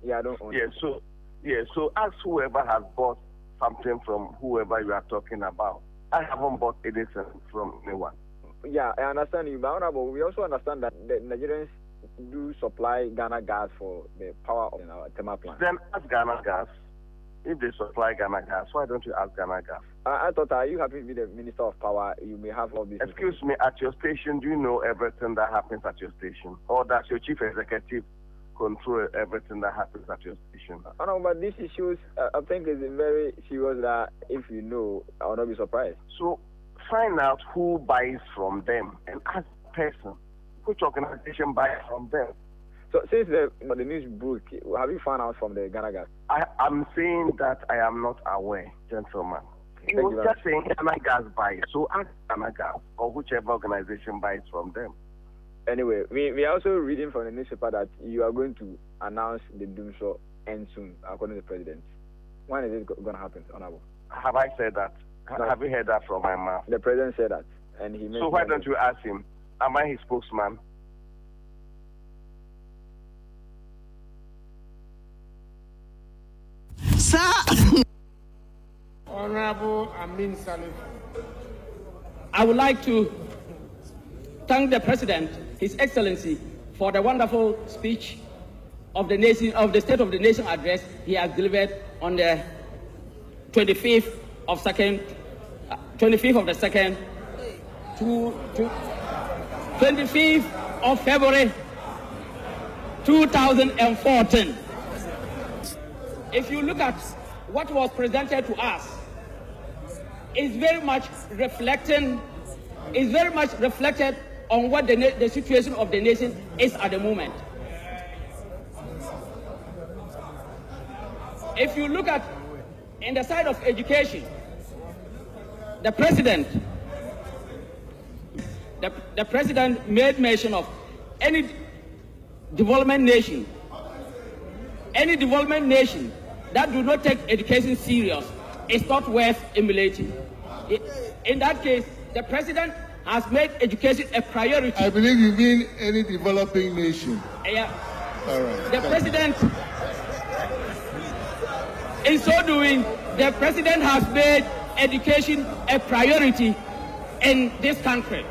Yeah, I don't own Yeah, it. so ask whoever has bought something from whoever you are talking about. I haven't bought anything from anyone. Yeah, I understand you, but honorable, we also understand that the Nigerians do supply Ghana gas for the power of our thermal plant. Then ask Ghana Gas. If they supply Ghana Gas, why don't you ask Ghana Gas? I thought, are you happy to be the Minister of Power? You may have all this. Excuse me, at your station, do you know everything that happens at your station? Or does your chief executive control everything that happens at your station? I know, but this issues, I think, is very serious that if you know, I will not be surprised. So find out who buys from them and ask the person which organization buys from them. So since the news broke, have you found out from the Ghana Gas? I'm saying that I am not aware, gentlemen. He Thank was you, just saying Ghana Gas buys. So ask Ghana Gas or whichever organization buys from them. Anyway, we are also reading from the newspaper that you are going to announce the doom show end soon, according to the president. When is it going to happen, Honorable? Have I said that? No. Have you heard that from my mouth? The president said that, and he. So why don't you ask him? Am I his spokesman? Sir. Honorable Amin Salif. I would like to thank the President, His Excellency, for the wonderful speech of the nation, of the State of the Nation address he has delivered on the 25th of the 2nd, 25th of February 2014. If you look at what was presented to us, is very much reflected on what the situation of the nation is at the moment. If you look at in the side of education, the president made mention of any development nation that do not take education serious is not worth emulating. In that case, the president has made education a priority. I believe you mean any developing nation. Yeah. All right. The president, in so doing, the president has made education a priority in this country.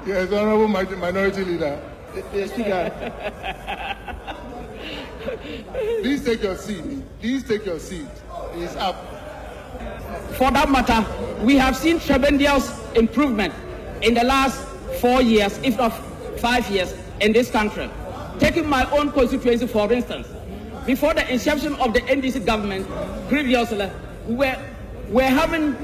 Yes, Honorable Minority Leader. Speaker. Please take your seat. Please take your seat. It's up. For that matter, we have seen tremendous improvement in the last 4 years, if not 5 years, in this country. Taking my own constituency, for instance, before the inception of the NDC government, previously, we were having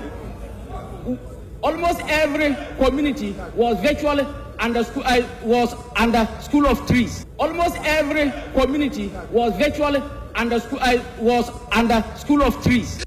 almost every community was virtually under school of trees. Almost every community was virtually under school of trees.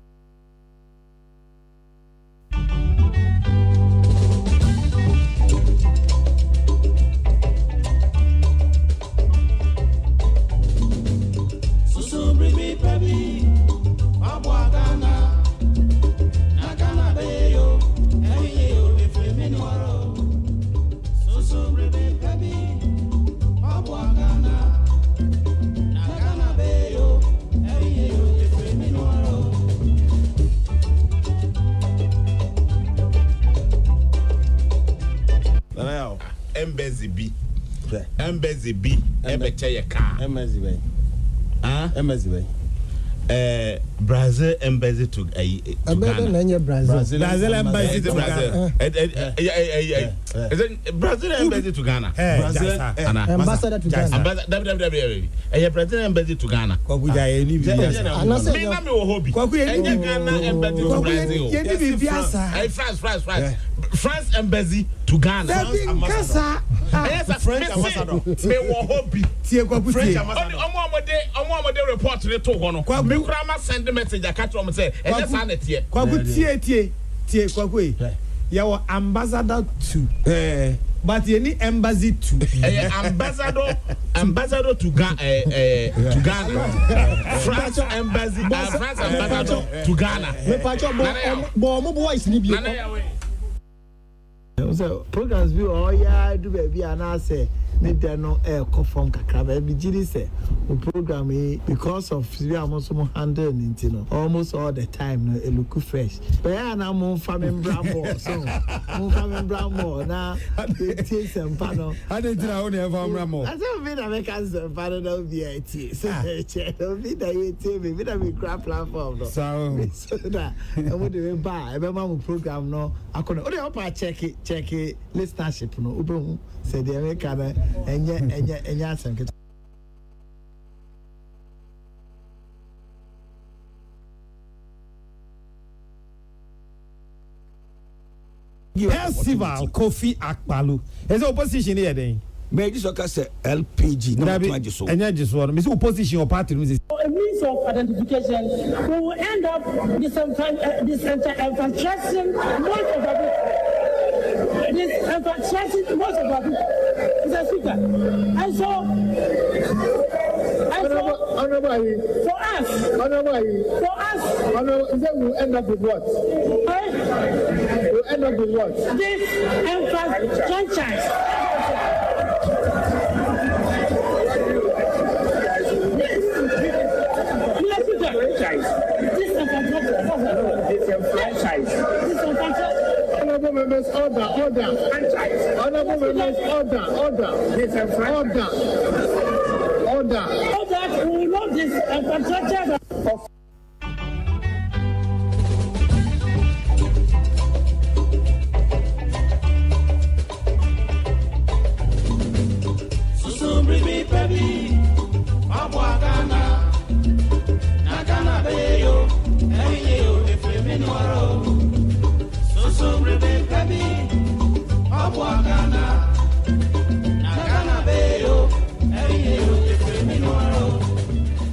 Embassy B, Ebeche car. Embassy bay. Embassy bay. Brazil embassy to Ghana. Brazil embassy to Ghana. Is it Brazil embassy to Ghana? Ambassador to Ghana. Brazil embassy to Ghana. France embassy to Ghana. French ambassador. French ambassador report to Hono. Me grandma send the message I catch them say, and that's an etie. Your ambassador to but any embassy to ambassador to Ghana. France ambassador to Ghana. So programs be all yeah do baby and I say ne de no confirm kakra ba bi giri say o program because of we almost handle it almost all the time no it look fresh but ya na mo family bramo so mo family bramo na tie sempa no ade tira o ne family bramo I say we na make us sempa no be it so che no be that you tie me that we crap platform no so that and we dey buy e be ma mo program no akona o dey up check it listenership no obehu say the America na enye asem Festival Kofi Akpalu. Is opposition here then? Maybe so say LPG no matter so. Enya jiso no. Me say opposition or party no say. A means of identification we will end up disenfranchising most of our people. Disenfranchising most of our people. It's a secret. And so for us, is that we'll end up with what? We'll end up with what? This franchise. Honorable members, order. Honorable members, order. So that we will not disenfranchise of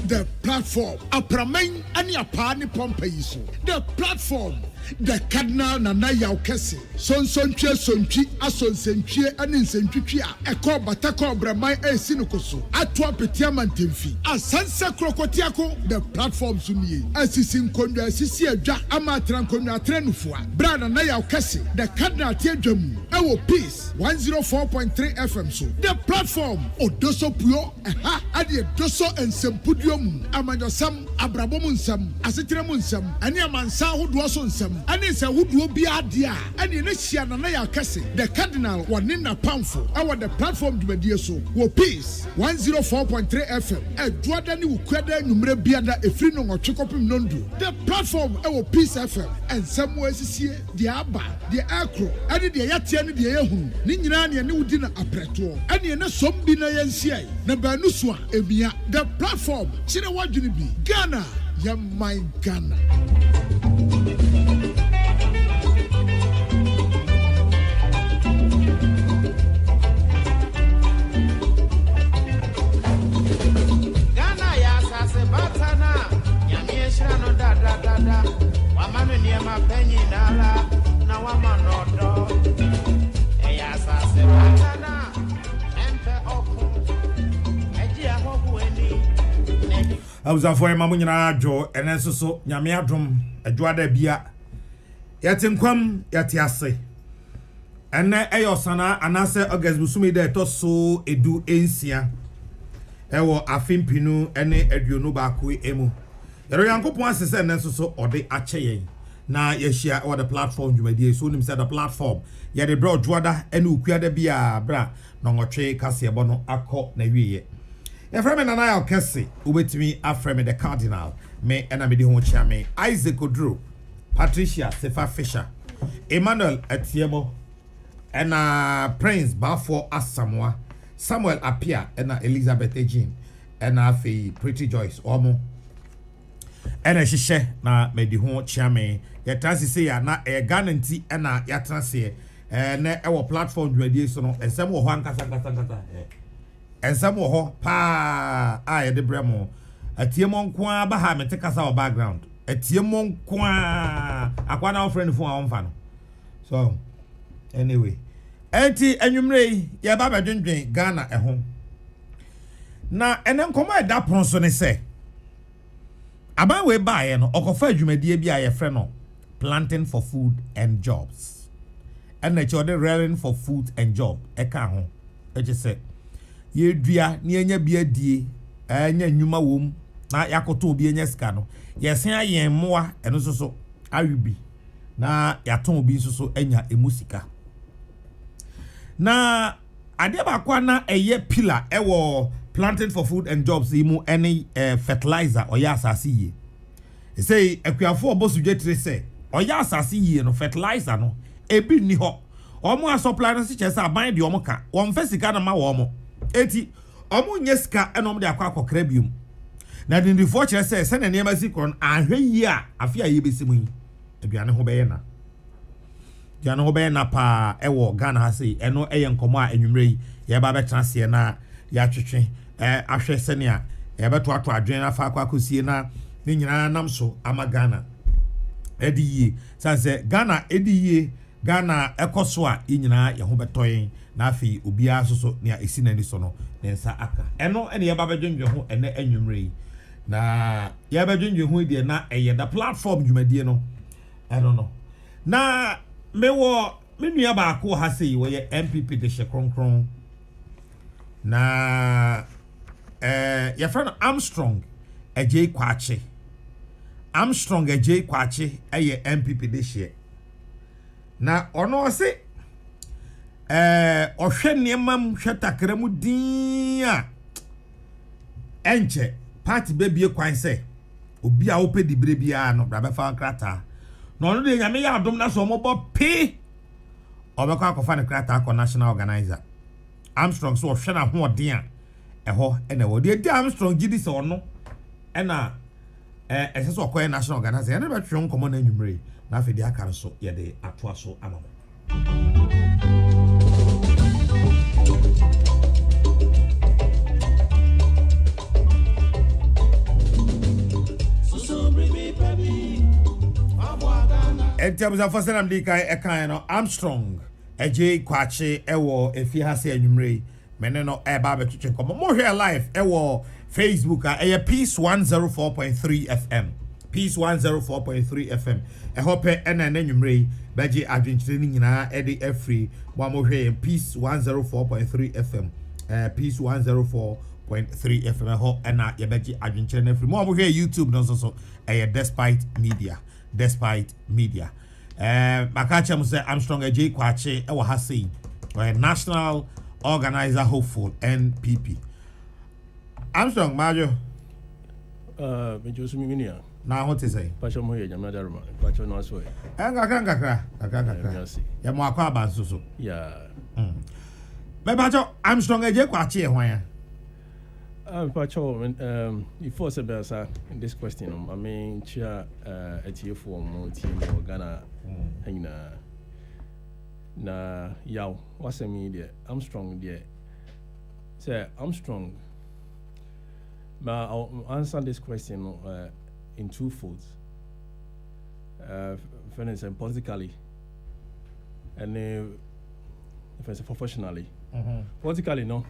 the platform apraman ani apani pompa yiso the platform the cardinal nana yaukese sonsontwe sontwi asonsentwe ani nsentwitwi a ekọ batako braman esinukoso ato apetia mantemfi asanse krokotiako the platform sunie asisi nkondwa asisi adwa ama trankondwa atrenufua bra nana yaukese the cardinal tiadwam ewo peace 104.3 FM so the platform odoso puyo ade doso ensempudium amanyosam abrabom nsam asetirem nsam ani amansa hodo so nsam ani se hodo bi ade a ani ne hia na ya kase the cardinal wone na pamfo our the platform dwumadie so wo peace 104.3 FM eduada ni wukwada nwumre biada efri no nwotwekopim nondu the platform wo peace FM ensam wo asisie de aba de akro ani de yatia ni de yehu ni nyina ne wudi na apreto ani ne sombi na yensiai na banu so a emia the platform chire wadwini bi Ghana ya my Ghana ya sase batana ya mieshra no da wamanu ni ma penyi nala na wamanodo ya sase batana empe oku eji ahobu eni Awuzafo ema munyina adwo enenso so nyame adom adwoada bia yate nkwam yate ase ene eyosana anase August busumi de toso edu ensia ewo afimpinu ene aduonu baako emu yero yankopon asese enenso so ode acheyen na yeshia o the platform dwumadie so nim say the platform ye de bro dwoada ene ukuada bia bra na ngotwe kase ebo no akọ na wiye Efreme nana ya okese ubetimi afreme the cardinal me ena me di ho chia me Isaac Odro Patricia Sefa Fisher Emmanuel Atiemo ena Prince Bafo Asamoah Samuel Apia ena Elizabeth Ejin ena Faye Pretty Joyce omo ena hihye na me di ho chia me ya transise ya na garanti ena ya transe na ewo platform dwuadie so no ensem wo ho ankasa ensam wo ho pa a ye de bremo atiemo nko a ba ha mete kasa o background atiemo nko a akwa na friend fo a onfa no so anyway enti anwumre ye ba badwendwen Ghana eho na ene nkomo eda pronso ne se aba we ba ye no okofa adwumadie bi a ye frɛ no planting for food and jobs and na chode rearing for food and job eka ho e je se ye dua ne enya bia die enya nnwuma wom na yakoto obi enya sika no yesen ayen moa eno so awibi na yaton obi so enya emusika na ade ba kwa na eye pillar ewo planting for food and jobs imu any fertilizer oya asase ye say akuafo obosudwe tire say oya asase ye no fertilizer no ebi ni ho omo supply no se chese aban de omo ka won fesika na ma wo omo eti omo nyesika enom de akwa akokra biom na de ndifo kire se na niam asikron ahwe yi a afia ye besimu yi aduane ho beye na aduane ho beye na pa ewo Ghana ha sei eno eye nkomo a enwumre yi ye ba betena se na ya twetwe ahwe senia ye beto ato adwen afa akwa kosie na ni nyina nam so ama Ghana ediye sanse Ghana ediye Ghana ekoso a nyina ye ho betoyen na afi obia soso ne esi nani so no ne nsa aka eno ene ye ba bedwendwe ho ene enwumre yi na ye bedwendwe ho die na eye the platform dwumadie no I don't know na mewo menua ba ko ha sei wo ye MPP de hye na your friend Armstrong AJ Kwache Armstrong AJ Kwache eye MPP de hye na ono se ohwe niemam hwetakra mu din a enche party bebie kwan se obi a opedi bre bia no bra be fa krata no no de nyame ya adom na so mo bo pe obekwa akofa ne krata ko national organizer Armstrong so ohwe na ho odin a eho ena wo de Armstrong gidi se ono ena ese so okoye national organizer ena be twe nkomo na nwumre na afedi aka so ye de atoa so amamo Entiabuza fosena mdika ekan no Armstrong AJ Kwache ewo efi hase anwumre mene no eba betwetwe komo mo hwe live ewo Facebook a Peace 104.3 FM Peace 104.3 FM hope ena anwumre beji adwenkyere ni nyina ede afri mo mo hwe Peace 104.3 FM Peace 104.3 FM ho ena ye beji adwenkyere na afri mo mo hwe YouTube no so Despite media makacha muse Armstrong AJ Kwache ewa hasi national organizer hopeful NPP Armstrong majo mejosu miminia na what is say pacho mo ye nyama daruma pacho no so ngakra ya mo akwa abansuso be pacho Armstrong AJ Kwache hwan Pacho, before Sebasa, in this question, I mean, Chia, a tier for team or Ghana, na yaw, what's a media? Armstrong, dear. Say, Armstrong, I'll answer this question in two folds. For instance, politically, and if it's professionally. Politically, no.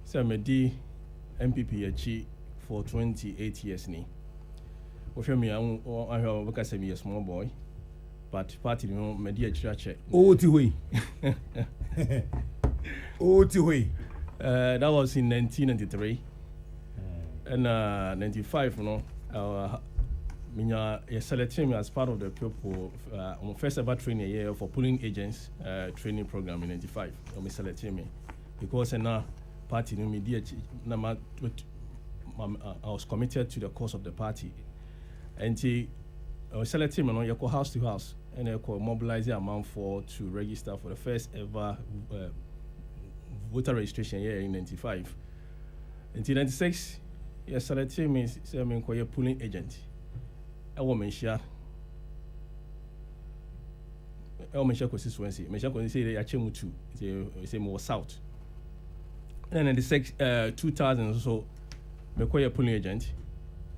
So, me MPP achi for 28 years ni. Ohwe me I because me a small boy, but party no me di achi ache. Oh ti hoi. Oh ti hoi. That was in 1993. And 95 no minya selected me as part of the people on first ever training year for polling agents training program in 95. Me selected me because now party no media I was committed to the cause of the party and I was selecting me no house to house and I mobilize the amount for to register for the first ever voter registration year in 95 until 96 selecting me say me a polling agent I want me share constituency me share say achemu to say more south. And in the 2000 so me call a polling agent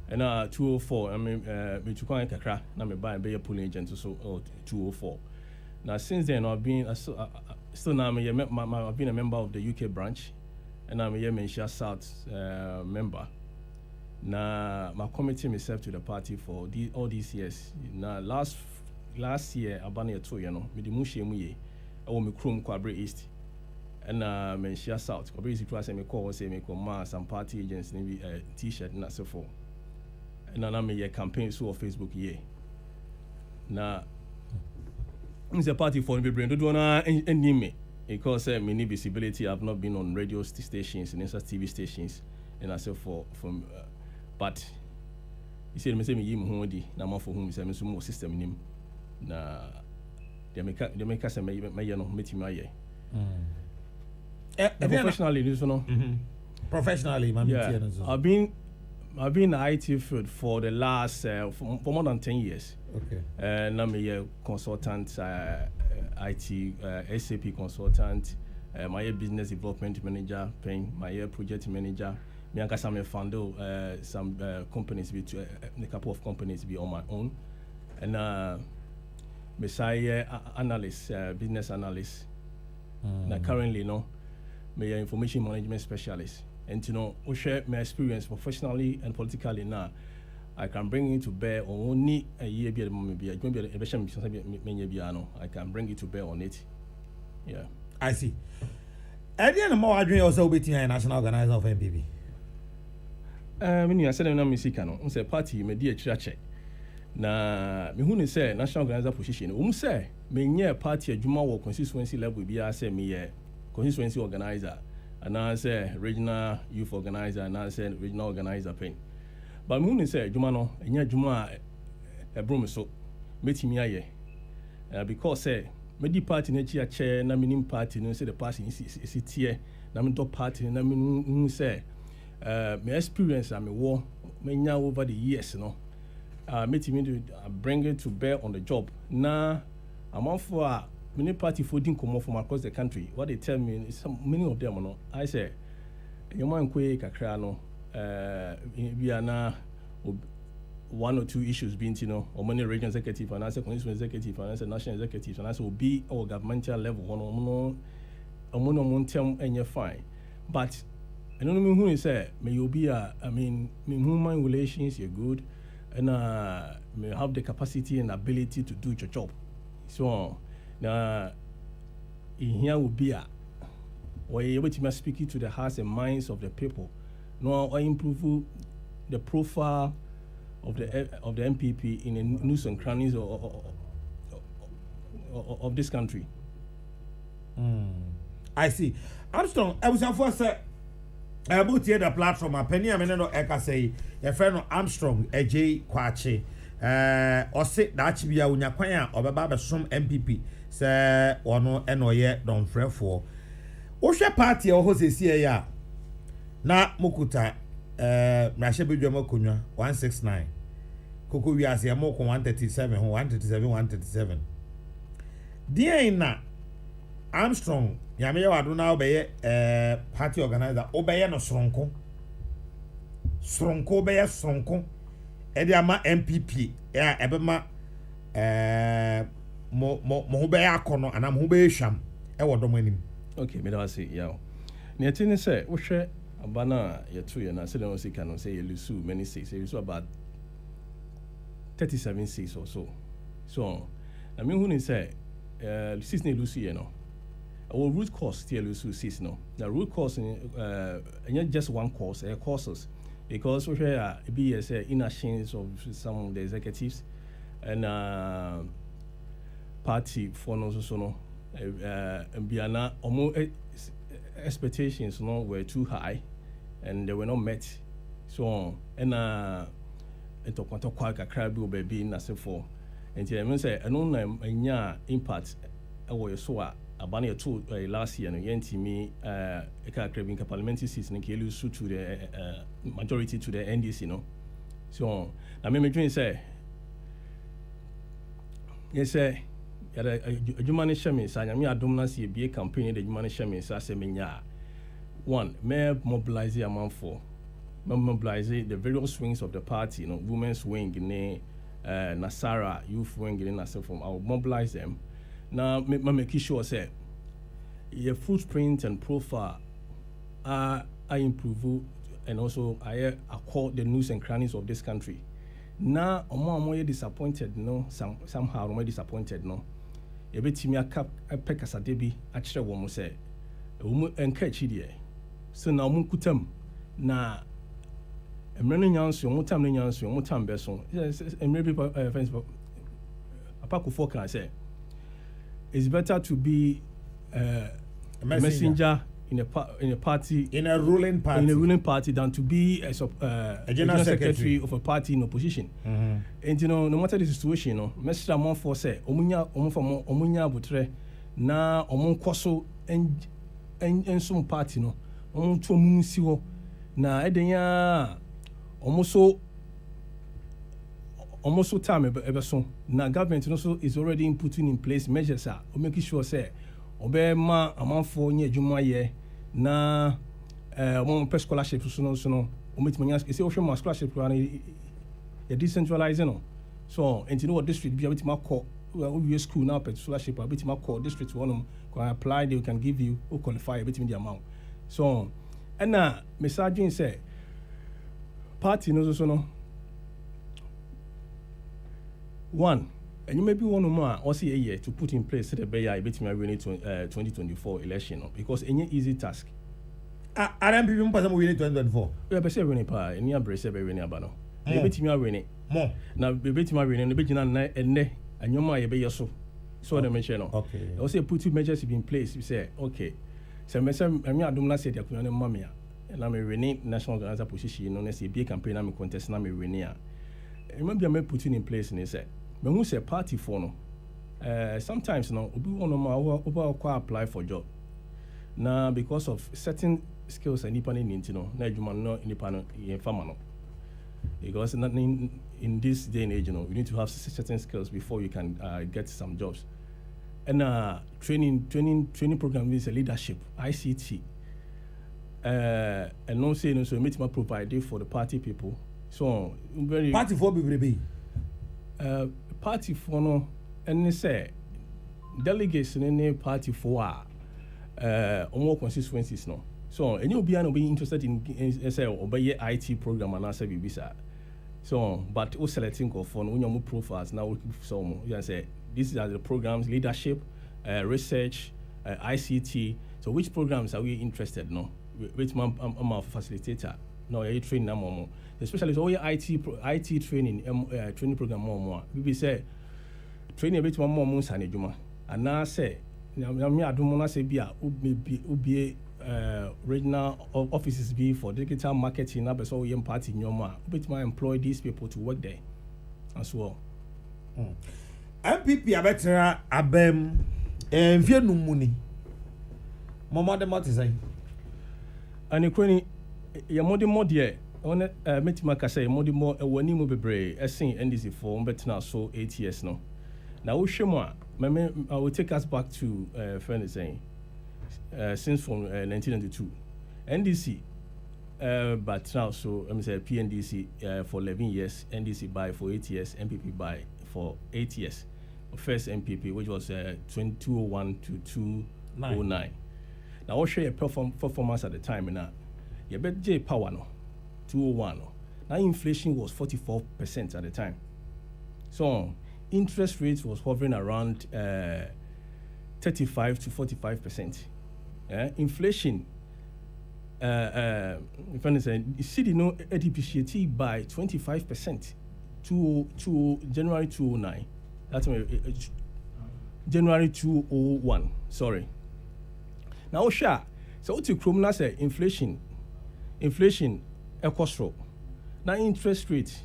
and 204 I mean me to call kakra na me buy be a polling agent so 204 now since then I've been still now I've been a member of the UK branch and I'm a Menshia South member now my committee myself to the party for all these years now last year abane to me the mushemu ye I want me Chrome Kwabre East and mention South. Basically, I say me call some party agents maybe T-shirt and so forth. And then I make a campaign so on Facebook yeah. Now, it's a party for me brain. Don't wanna end me because me need visibility. I've not been on radio stations and TV stations and I say from but you see me say me yim hodi na ma for whom say me so more system nim na they make us me no metimi aye. Professionally, you know. Professionally, yeah. I've been in the IT field for the last for more than 10 years. Okay. And I'm a consultant, IT SAP consultant, my business development manager, my project manager. Me and Kasame founder some companies, a couple of companies be on my own, and Messiah analyst, business analyst. Now currently, no, me information management specialist. And you know, we share my experience professionally and politically now. I can bring it to bear on only a year be I can bring it to bear on it. Yeah. I see. At the end of more I also be a national organizer of MPP. I said I'm Mexicano. Say party me dear church. Na me who say national organizer position. Say me party a Juma or constituency level be I say me constituency organizer. And I say regional youth organizer, and I say regional organizer pen. But Moon say Juma no, and yet Juma a broom so meeting me aye. Because say me party nature chair, na minim party, no say the party is it here, na me top party, na me say my experience and me war me nya over the years, no. Meeting me to bring it to bear on the job. Nah, I'm on for many party voting come from across the country. What they tell me is many of them, no. I say, you man kwe kakra no. We are now one or two issues being, you know, or many regional executive and I say constituency executive and I say national executive and I say will be our governmental level. One on term and you're fine. But I don't know who say may you be human relations you're good and may have the capacity and ability to do your job. So. Now, in here will be where you're able to speak to the hearts and minds of the people, or improve the profile of the MPP in the nooks and crannies of this country. I see. Armstrong, I was first about the platform. A penny, I mean, no, I can say a friend of Armstrong, AJ Kwache, or say that be a Unyakwaya or Baba some MPP. Say ono enoye don frefo o hwe party o ho sesi ya na mukuta mrahye bedwam konwa 169 koko wiase ya moko 137 dien na Armstrong yame ya wado na obeye party organizer obeye no soronko obeye soronko e dia ma MPP ya ebema mo be akono ana mo be hwam e wodom anim. Okay, me da say yeah. Ne tin say wo hwe abana yeto ye na say dem say can say you lose many seats. You lose about 37 seats or so. So, I mean who say seats ne lose ye no. Our root cause still lose seats no. The root cause and just one cause, causes because we share be say inactions of some of the executives and party for no so no biana omo expectations no were too high and they were not met so and eto kwanta kwa kakra bi obabi na se for enti I mean say eno na anya impact ewo so a abana ye to last year no yentimi kakra bi parliamentary seats no ke lose to the majority to the NDC no so na me dream say yes say yada adwumane hyeme sa nyame adom na se bie campaign de adwumane hyeme sa se menya one may mobilize amanfo mobilize the various wings of the party, you know, women's wing ne Nasara youth wing in Nasafom. I will mobilize them now make sure say your footprint and profile I improve and also I call the nooks and crannies of this country. Now I'm disappointed no somehow I'm disappointed no. Ebetimi aka pekasa debi achire wo mo say encourage there. So now kutam na emre nyanso mutam ne nyanso mutam beso. Yes, emre friends apart for can say it's better to be a messenger in a party in a ruling party than to be a general secretary of a party in opposition. And no matter the situation, Mr. Amon for say omunya butre na omon kwaso en some party no omon to munsi ho na edenya omoso time ebeso na government no so is already putting in place measures o make sure say obema amanfo nya adwuma ye na omon pe scholarship so no ometimanya say ohwe scholarship plan e decentralizing no so and you know what district be abetima call we school now pe scholarship abetima call district one can apply they can give you who qualify abetima the amount so and na messaging say party no so no one, and you may be one more or see a year to put in place the Bay between 2024 election because any easy task. I don't be winning 2024. We have a 7 pa, and you embrace every winning abano. The betting are winning more. Now, the betting are winning the betting and your my be so. So the mention. Okay. Also, put two measures in place. You say, okay. So, I'm not saying that I'm mamma. And I'm a winning national organizer position on a CB campaign. I'm a contest. I'm a winner. Remember, I'm putting in place and he said, when we say party for no, sometimes no, we want to apply for job. Now, because of certain skills and independent, na you no independent in farmer. Because in this day and age, you need to have certain skills before you can get some jobs. And training program is a leadership, ICT. And no saying so, meet my provider for the party people. So very party for be. Party for no, and they say delegates in any party for more constituencies no. So and you'll be interested in say obey IT program and answer visa. So but we selecting for when you move profiles now so you can say these are the programs leadership, research, ICT. So which programs are we interested no? Which I'm a facilitator. No, you train them more. Especially all your IT training program more. We say training a bit more months and juma. And now say, I don't want to say be regional offices be for digital marketing. Now, so young party in your ma. But my employ these people to work there as well. MPP abetra abem envie no muni. Mama de mate say. And equally ya modi modie on metimaka say modi mo wani mo bebre esin NDC for betina so 8 years no. Now we shemo I will take us back to friend is saying since from 1992 NDC but now so I say PNDC for 11 years, NDC by for 8 years, MPP by for 8 years. First MPP which was 2001 to 2009. Now I'll show you performance at the time now. You bet J power no 201 no. Now inflation was 44% at the time. So interest rates was hovering around 35 to 45%. Inflation if I say city no depreciated by 25% to January 2009. That's January 2001. Sorry. Now sure. So what you chrome say inflation ecostro. Now interest rate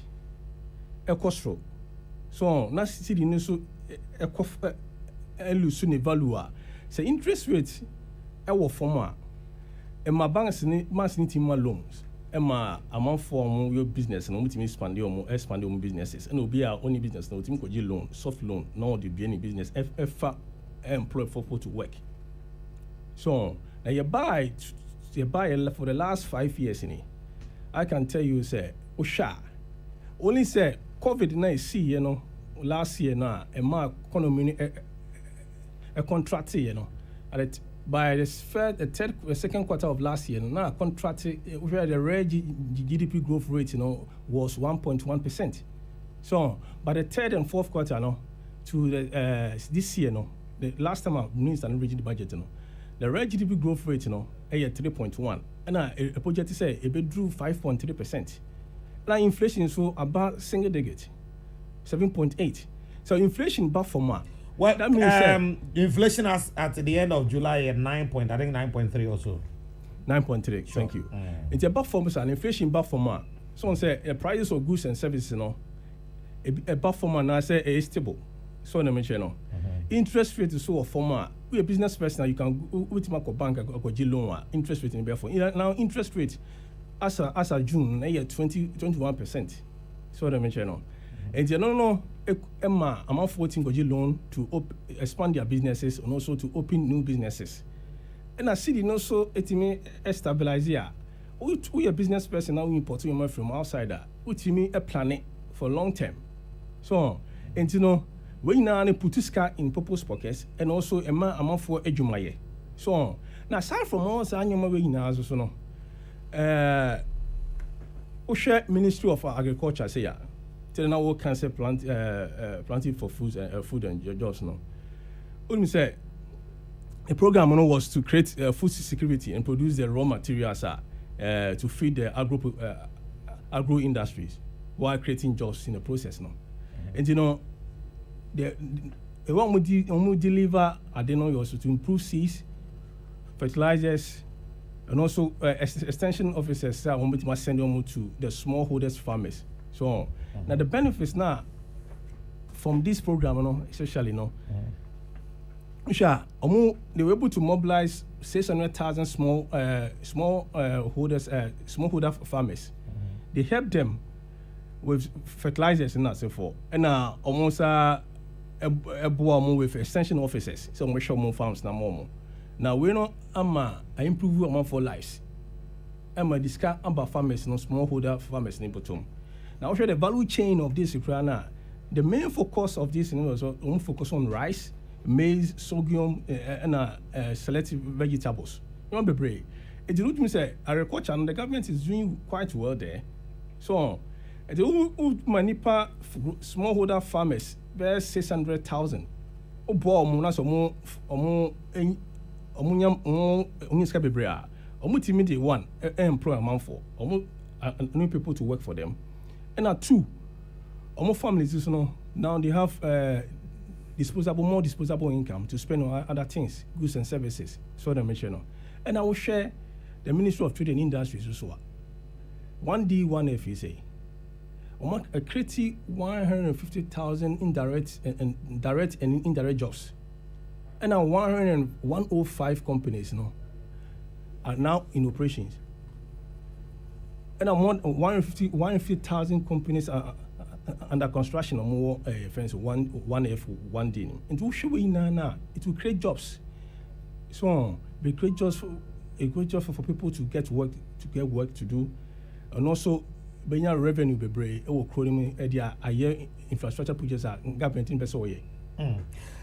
ecostro. So na city no so lose ne value. So interest rate e form e ma banks ni mass ni team loans e ma amount for your business no mutimi expand your businesses and obi a only business no mutimi ko gi loan soft loan no dey be any business employ for people to work. So now you buy for the last 5 years in it. I can tell you say Osha only say COVID-19 see you know last year now a mark economy a contract you know at by the second quarter of last year now contract where the GDP growth rate you know was 1.1%. So by the third and fourth quarter no to the this year no the last time I released an original budget no the real GDP growth rate, 3.1, and a project say it drew 5.3%. Now inflation is so about single digit, 7.8. So inflation back for more. Well, that means inflation at the end of July at 9.3 or so. 9.3. Sure. Thank you. It's about for and inflation back for more. Someone say the prices of goods and services, a buffer man I say is stable. So I mention interest rate is so for more. We a business person, you can with my bank or loan interest rate in therefore. Now interest rate as a June 21%. So I mention and you know Emma amount 14 loan to expand their businesses and also to open new businesses. And I see it also it may stabilize here. We a business person now import money from outside. Which mean a planet for long term. So and when now put this car in purpose pockets and also a man amount for edumaye. So now aside from all the annual way now so no. Ministry of Agriculture say now we cancel planting for food and jobs no. What me say the program was to create food security and produce the raw materials to feed the agro industries while creating jobs in the process now. And the one we deliver also to improve seeds, fertilizers, and also extension officers must send them to the smallholders farmers. So now the benefits now from this program, especially they were able to mobilize 600,000 smallholder farmers. They help them with fertilizers and that's for. And almost with extension officers. So we show more farms now more. Now we know I improve amount for lives. I discuss about farmers, smallholder farmers in Potom. Now show the value chain of this Ukraine. The main focus of this is focus on rice, maize, sorghum, and selective vegetables. You know, brave. It look me say agriculture and the government is doing quite well there. So the Manipa smallholder farmers, there's 600,000. One employ amount for new people to work for them. And two, families now they have more disposable income to spend on other things, goods and services. So they mention. And I will share the Ministry of Trade and Industries also. 1D, 1F is a creative 150,000 indirect and direct and indirect jobs. And now 105 companies are now in operations. And now 150,000 companies are under construction or more friends 1F 1D. And to show now it will create jobs. So they create jobs a great job for people to get work to do, and also being a revenue be brave or creating a year infrastructure projects are government in beso ye.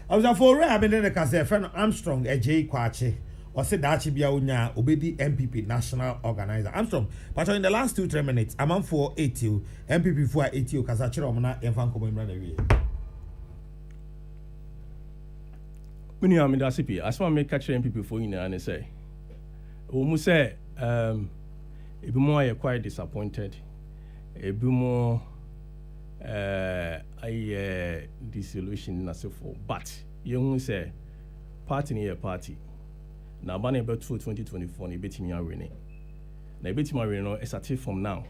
I was for I been the case friend Armstrong J Kwache or said that she be a unya obedi MPP national organizer. Armstrong, but in the last 2-3 minutes I'm for 80 MPP for 80 kasachira omna emfa nkomo imra na wie. Many am in the CP as one make catch MPP for you and say we say a bit more quite disappointed, a bit more disillusion and so forth. But you say party near party. Now banning about 2024 ni beti mi awene. Na beti mi awene no estate from now.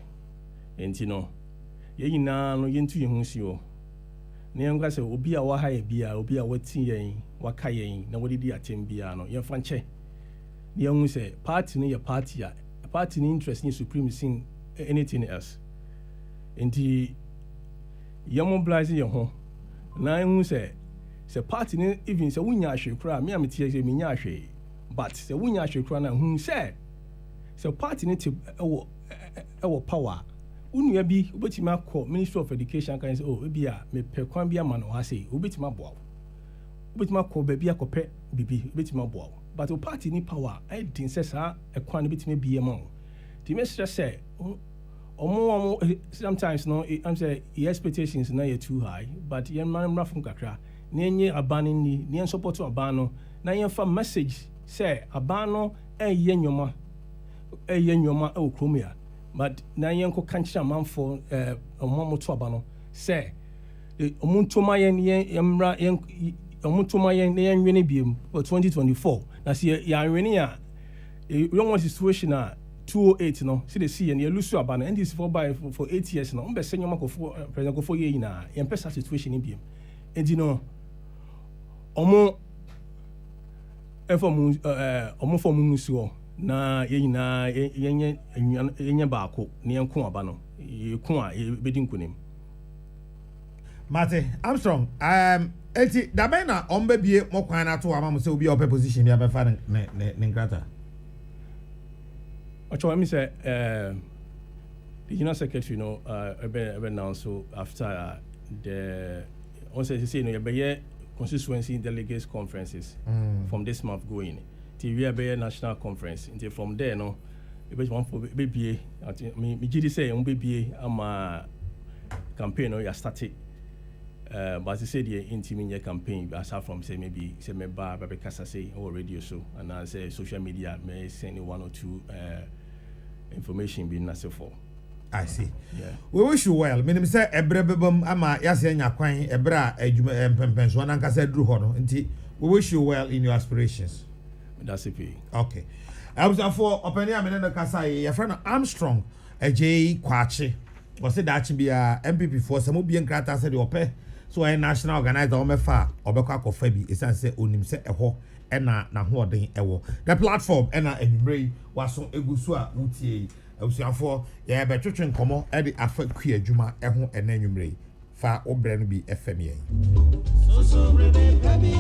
Enti no ye nyina no yentu ye hunsi o. Na yanga se obi a wa ha ye bia, obi a wati yen, waka yen na wodi di atem bia no ye fa nche. Ni yanga se party ni ye party a party ni interest ni supremacy in anything else. Enti ye mobilize ye ho. Na yanga se party ni even se wunya ahwe kra me amtie se me nya ahwe. But the winya shekwana who said so party need to our power. Unya bi obetima call Ministry of Education can say oh ebia me pekwan bia man o ha say obetima boa. Obetima call baby akope bibi obetima boa. But the party need power. I didn't say sa ekwan betime bia ma. The message say omo sometimes no I'm say the expectations na ye too high but yen man rafun kakra na enye abanin ni support aban no na yen fa message say abano nyoma kromia but na yenko kancha manfo omomoto abano say omuntoma yemra omuntoma yenwene biem for 2024 na see ya nwene a one situation a 208 no see the see and you lose abano and this for 8 years no mbe se nyoma kofo president kofo ye na yempesa situation in biem enti no omo for musuo na yenye baako na yenko aba no yeko a bedi nkunim Mate Armstrong eti dabe na ombe bie mokwan na to ama mo se obi ope position bia be fa ne nkrata ocho me say the general secretary no ebe now so after the on say no ye constituency delegates conferences from this month going till we have national conference until from there no we want for baby me gidi say on baby ama campaign no ya started but I say the intimate campaign aside from say maybe say me ba kasa say or radio show and I say social media may send 1 or 2 information being necessary for. I see. Yeah. We wish you well. Minim say ebrebebam ama yase nya kwan ebra adwuma empempenso na nkasa duru ho no. Nti we wish you well in your aspirations. That's it. Okay. I was for opening amene no kasa your friend Armstrong AJ Kwachi. Was say that bia MPP for some obi enkrata say the ope so a national organizer o mefa obekwa akofa bi esan say onim say eho ena na ho odin ewo. The platform ena enumrei waso egusu a wutie awusiafo ya be twetwe nkomo e de afa kwi adwuma eho enanwumrei fa obre no bi fm yen so rebe baby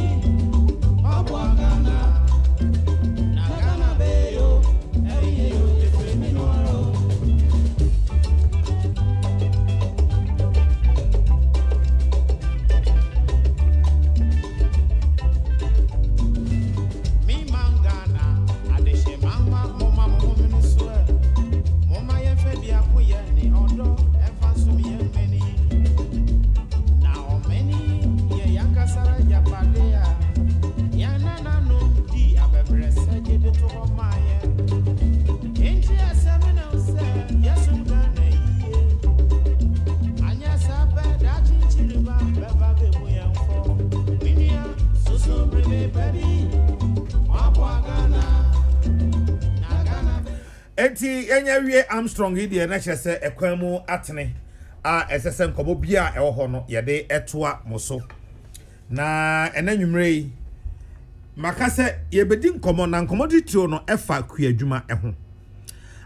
abwagana nagana beyo eyo efremi no enti enya wie Armstrong ide na chese ekwan mu atene a esese nkobo bia ewo ho no ye de etoa moso na enanwumrei makase ye bedi nkomo na nkomo ditiro no efa kuadwuma eho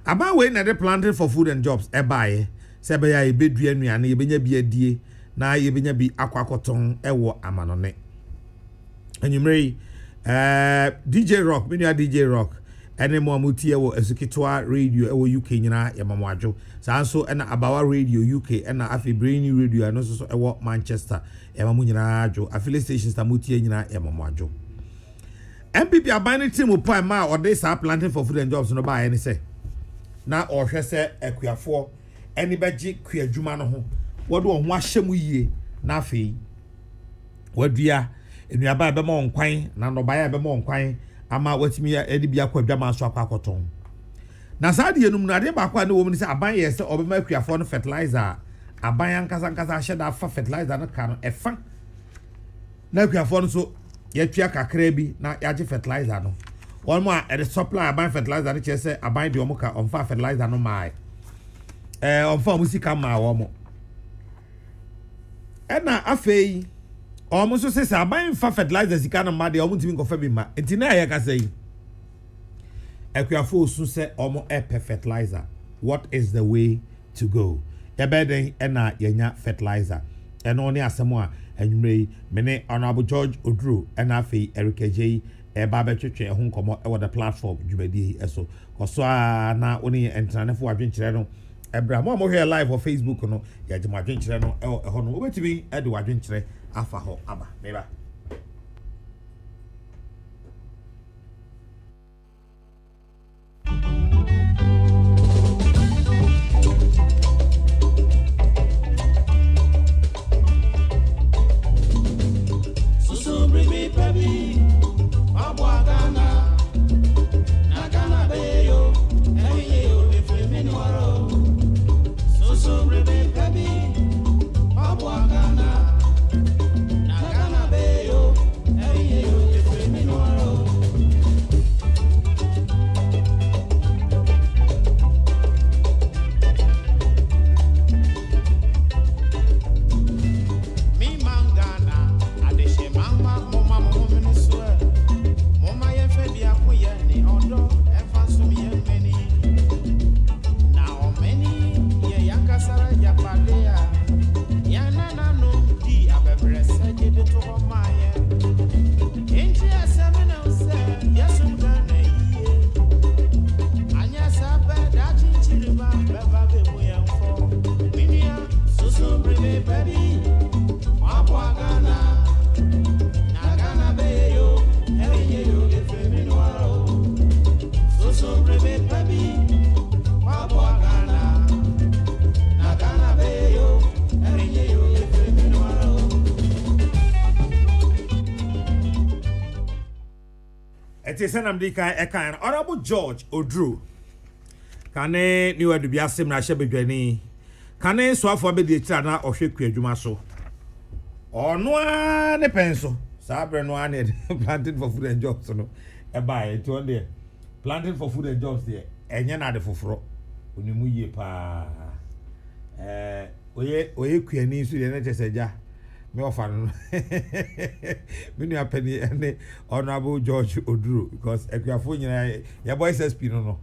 aba we na de planting for food and jobs ebaye se be ya ebedua nuane ye benya bi adie na ye benya bi akwakoton ewo amanone enwumrei DJ Rock binia DJ Rock ene mo amutie wo esukitwa radio ewo UK nyina ya mamwadwo sanso ena abawa radio UK ena afi brainy radio ano so ewo Manchester ya mamu nyina adwo affiliate stations amutie nyina ya mamwadwo MPP abani team po ma ode sa planting for food and jobs no ba ene se na ohwe se akuafo eni beji kuadwuma no ho wodo ho ahyem yie na afi wadua enuaba be mo nkwan na no ba ya be mo nkwan ama watimi ya edi bia kwa dwama so akwakoton na saade enum na de ba kwa ne wo mu se aban ye se obema akuafo no fertilizer aban ankasa ahye da fa fertilizer no ka no efa na akuafo no so ya twia kakra bi na ya je fertilizer no won mo a de supply aban fertilizer no che se aban de omo ka onfa fertilizer no mai onfa musika ma wo mo ena afei omo so se aban fa fertilizer sika na ma de omo timi kofa bi ma enti na ya ka sei akuafo so se omo fertilizer what is the way to go ebeden ena yenya fertilizer eno ni asemo a enwumrei mene honorable George Oduro ena afei Eric J eba betwetwe ho nkomo e the platform dwumadi eso koso na oni entranefo adwenkyere no ebra mo hwe live on Facebook no ya jema adwenkyere no e ho no obetimi e de adwenkyere afa ho aba meba prebe baby wapwa Ghana na Ghana be yo erenye yo efemi no aro so prebe baby wapwa Ghana na Ghana be yo erenye yo efemi no aro. It is an Amdika Ekan, Honorable George Odru. Kane ni wadu biasem na hye bedwani. Kane so afo be de tira na ohwe kwadwuma so. Ono a ne penso. Sabre no an planting for food and jobs no. E buy it on there. Planting for food and jobs there. Enye na de foforo. Onimu yie pa. Oye kwani so de na cheseja. Me offer no. Me nu apeni ene Honorable George Odru because ekwafo nyina ya boy SSP no.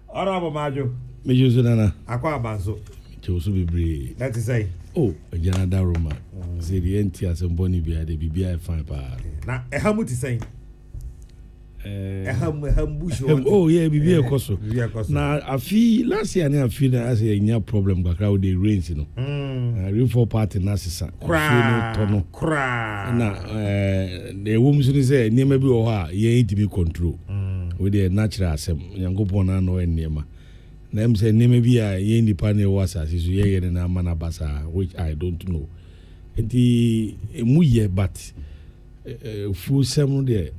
Honorable Majo. Me Josu Nana. Akwa abanso. Josu Bibre. That is say. Oh, Jana Daroma. Say the NT as boni bia de bibia fine pa. Na ehamu ti say. Eham bush. Oh yeah, bibia koso. Na afi last year na afi na as nya problem ga crowd dey rains you know. Rainfall party na sisa. Kra. Na the woman say niema bi o ha ye ntimi control. With the natural asem Yankopon na no enema. Na em say niema bi a ye nipa na was as so ye na mana basa which I don't know. Enti emu ye but full sem there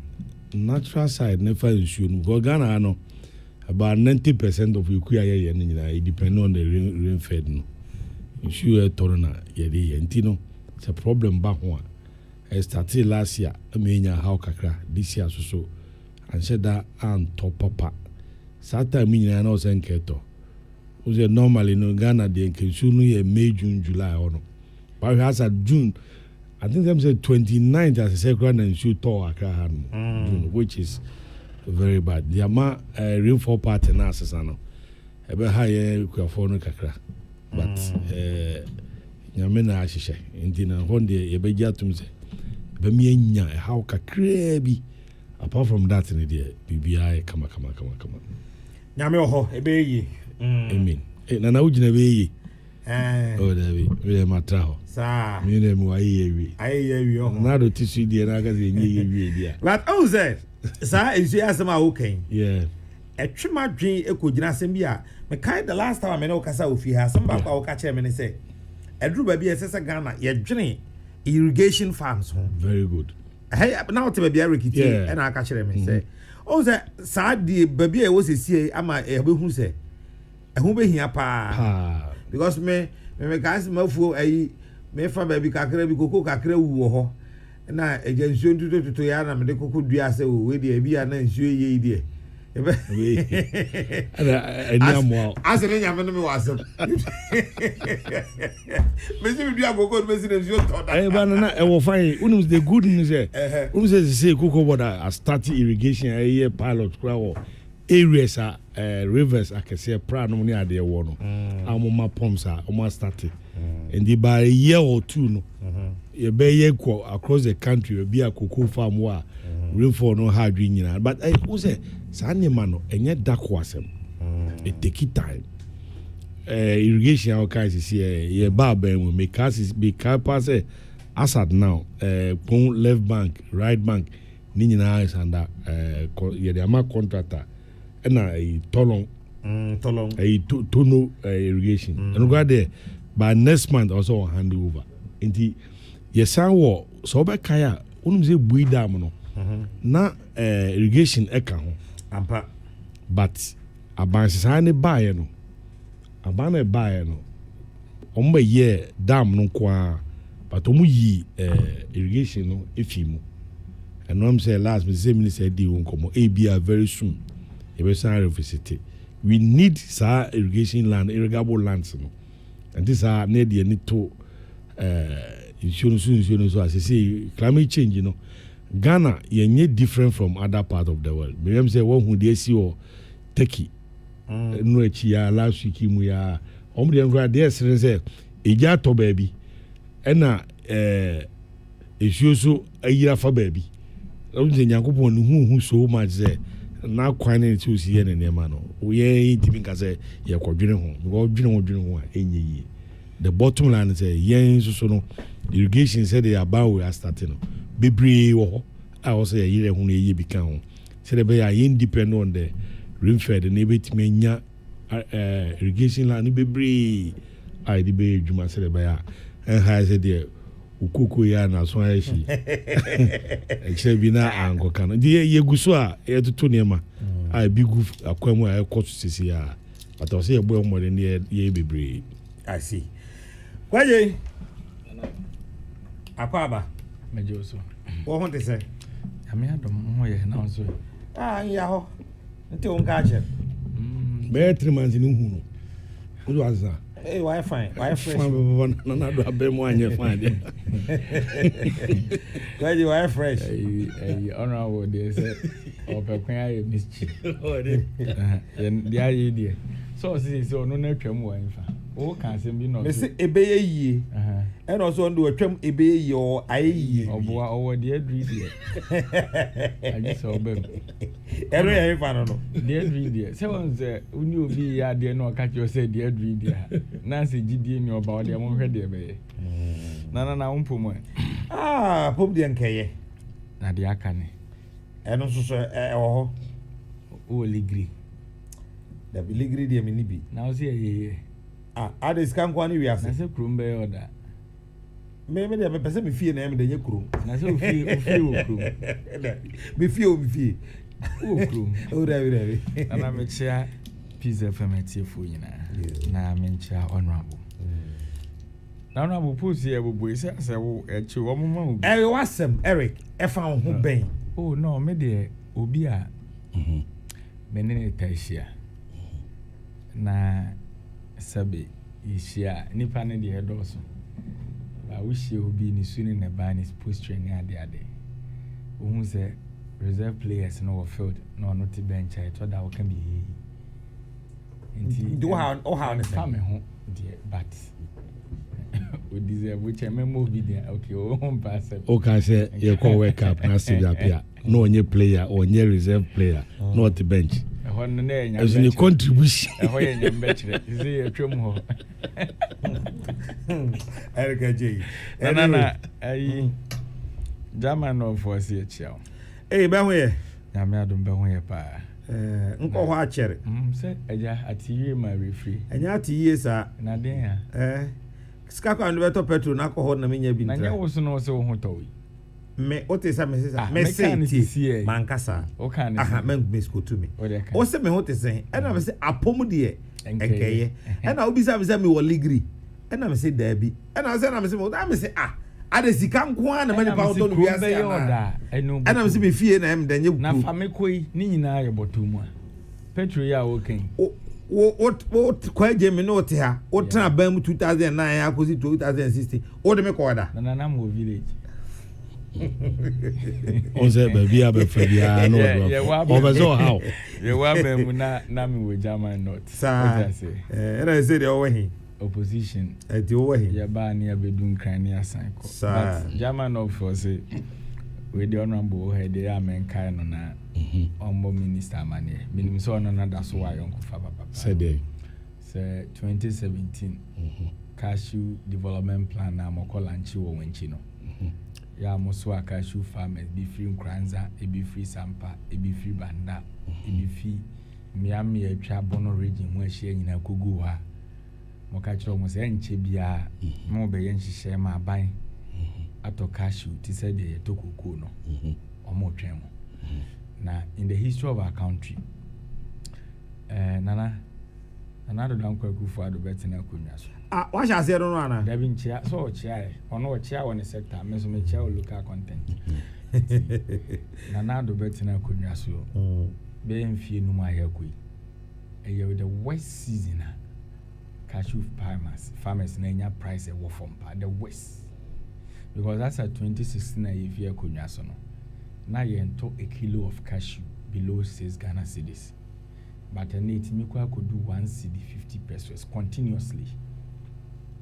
natural side never issue no Ghana no about 90% of Ukuya ye it depend on the rain fed no issue torna ye dey enti it's a problem back one. I started last year amenya how kakra this year so and said that and top papa sata minya na o senketo o say normally no Ghana dey enkesu no ye May June July or no but as at June I think them say 29th as a second and shoot to Accra, which is very bad. The amount rainfall pattern asano. Ebe high kwafo kakra. But nyamena ashishe. Intina honde ebe jatum se. Be mi enya how kakra bi. Apart from that in the BBI kama. Nyame oho ebe yi. Amen. Na ujina be yi. Oh David, we matraho. Sa. Me ne mu ayewi. Ayewi oh. Na do tissue die na ga ze nyewi dia. But oh say, sa ensu asema okay. Yeah. Etwema dwen ekogina asem bi a me kai the last time me no kasa ofi ha asem ba kwa wo ka che me ne say. Edru ba bi esesa Ghana ye dwene irrigation farms ho. Very good. Hey now te ba bi arikiti e na aka chere me say. Oh say sa die ba bi e wo sesie ama e be hu say. E hu be hia pa. Because me guys mafuo ayi me fa ba bi kakra bi koko kakra wu ho na ejansuo ntututu ya na me de koko dua se wo we de bi ya na nsuo ye de ebe ani amo asere nya me no me wasem me si bi dua koko me si na nsuo to da ba na e wo fine unus the good news unus say koko border start irrigation ayi pilot kra wo areas rivers akese pra no ne ade wo no amoma pumps almost started and the by a year or two no ye be ye across the country be a cocoa farm wa rainfall no hard nyina but I who say sanema no enye dako asem it take time irrigation our guys is here ye ba ben we make us be pass asad now pon left bank right bank ni nyina is under ye the ama contractor na tolong tono irrigation and go there by next month also hand over nti yesan wo so be kaya unum say bui dam no na irrigation eka ho ampa but abansisa ne bae no omba ye dam no kwa but omu yi irrigation no efimu and I'm say last me say minister di wonkomo ABR very soon we need sa irrigation land, irrigable lands, no. And this are need the need to insurance as you see climate change, you know. Ghana ye different from other part of the world. Me say one who they see or Turkey. No ya last week mu ya omde ngwa dey say eja to baby. Na issue so ayira fa baby. Onse Nyankopon hu so much say na kwane to see ye ne ma no we ntimi nka say ye kwadwene ho because dwene ho enye yi the bottom line is yen so no irrigation said they about we are starting no bebre wo I also say yire hu na ye bi kan ho say the be yen depend on the rainfed na betime nya irrigation land bebre I the be juma say the be and ha say the ukoko ya na so ya shi e bi na ango kan di ye guso a e to nema I big akwamu a e koto sisi ya but I say e boy mo de ye bebre. I see. Kwaje? Akwaba. Mejo so. Wo ho te se? Ame adom ho ye na so. Ya ho. Nti on ka che. Be 3 months ni hu no. Wo do azza. Why fine? Why fresh? Na do abem anye fine. Kwaje why fresh? Honorable dey say opekwan aye mischi. The aye dey. So so no na twam wa nfa. O kan se bi no. Me se ebeye yie. E no so ndo twam ebeye yie o aye yie. Oboa owo de adri dey. Ayi so obem. Ero ya nfa no no. De adri dey. Se won se uni obi ya de no ka che se de adri dey. Na se gidie ni oba o de mo hwe de be. Na umpomo. Pom de nkeye. Na de aka ne. Eno so ho. O ligri. Da biligri de me ni bi. Na o se ye. Ades kan kwa ni wi ase. Na se krum be oda. Me de me pese me fie na me de nye krum. Na se o fie o krum. Me fie. O krum. O da wi. Na me chia Peace FM atiefo nyina. Na me chia honorable. Na honorable pose ye bobo ise ase wo echi wo mama obi. Wasem Eric e fa ho ben. Oh no, me de obi a. Me ne taishia. Na sabe ishia nipa ne de hedoso ba wuhie obi ni suni ne ba ni post training ade ohun se reserve players no field no no ti bench I thought that can be nti do how ne come ho de but we deserve which memo be there okay o hon pass o can say you call wake up na see appear no onye player or onye reserve player not the bench. As in a contribution. Eric J. Nana, German of was here, chow. Hey, Benway. Yamadum Benway pa. Uncle Hatcher. Said at you, my referee. And yet, years are Nadia. Scapa and Beto Petro, Naco, Namina bin. I was no so hotoy. Me what is Message Mancasa. Okay, men bisco to me. Or say me what is saying, and I say a pomodier and Kaye, and I'll be some me or ligri, and I say Debbie, and I said, I say, I just come one and many pounds on the order. And I'm saying, fear them, then you now family, Nina, about 2 more. Petro, ya working. What quite Jamie note here? What time 2009, I was 2016, or the Mecorda, Nanamo village. On say baby abe febia no obezo how you wa be na me we German not say and I say the over opposition at the over ya ba na bedun kran na asan ko but German of for say we the honorable head dey amen kai no na ombo minister mane minim so no na da so wa yon ko fa papa say 2017 cashew development plan na mokola nchi wo wanchi no ya moswa cashew farmers be free Nkranza e be free Sampa e be free Banda e be free Miami atwa Bono region ho ahia nyina kogu ha mo ka kiro mo se enche bia mo be yen hihye ma ban ato cashew ti said the tokoko no omo twem na in the history of our country nana do dan kwakufu ado betina konwa so what shall say no na da bin chia so chia ono chia won sector me so me chia local content nana do betina konwa so be mfie no ma yakoi e the west season cashew farmers na nya price e wo from the west because that's a 2016 if you konwa so no na ye nto a kilo of cashew below 6 Ghana cedis but an 8 me could do 1 cedi 50 pesos continuously.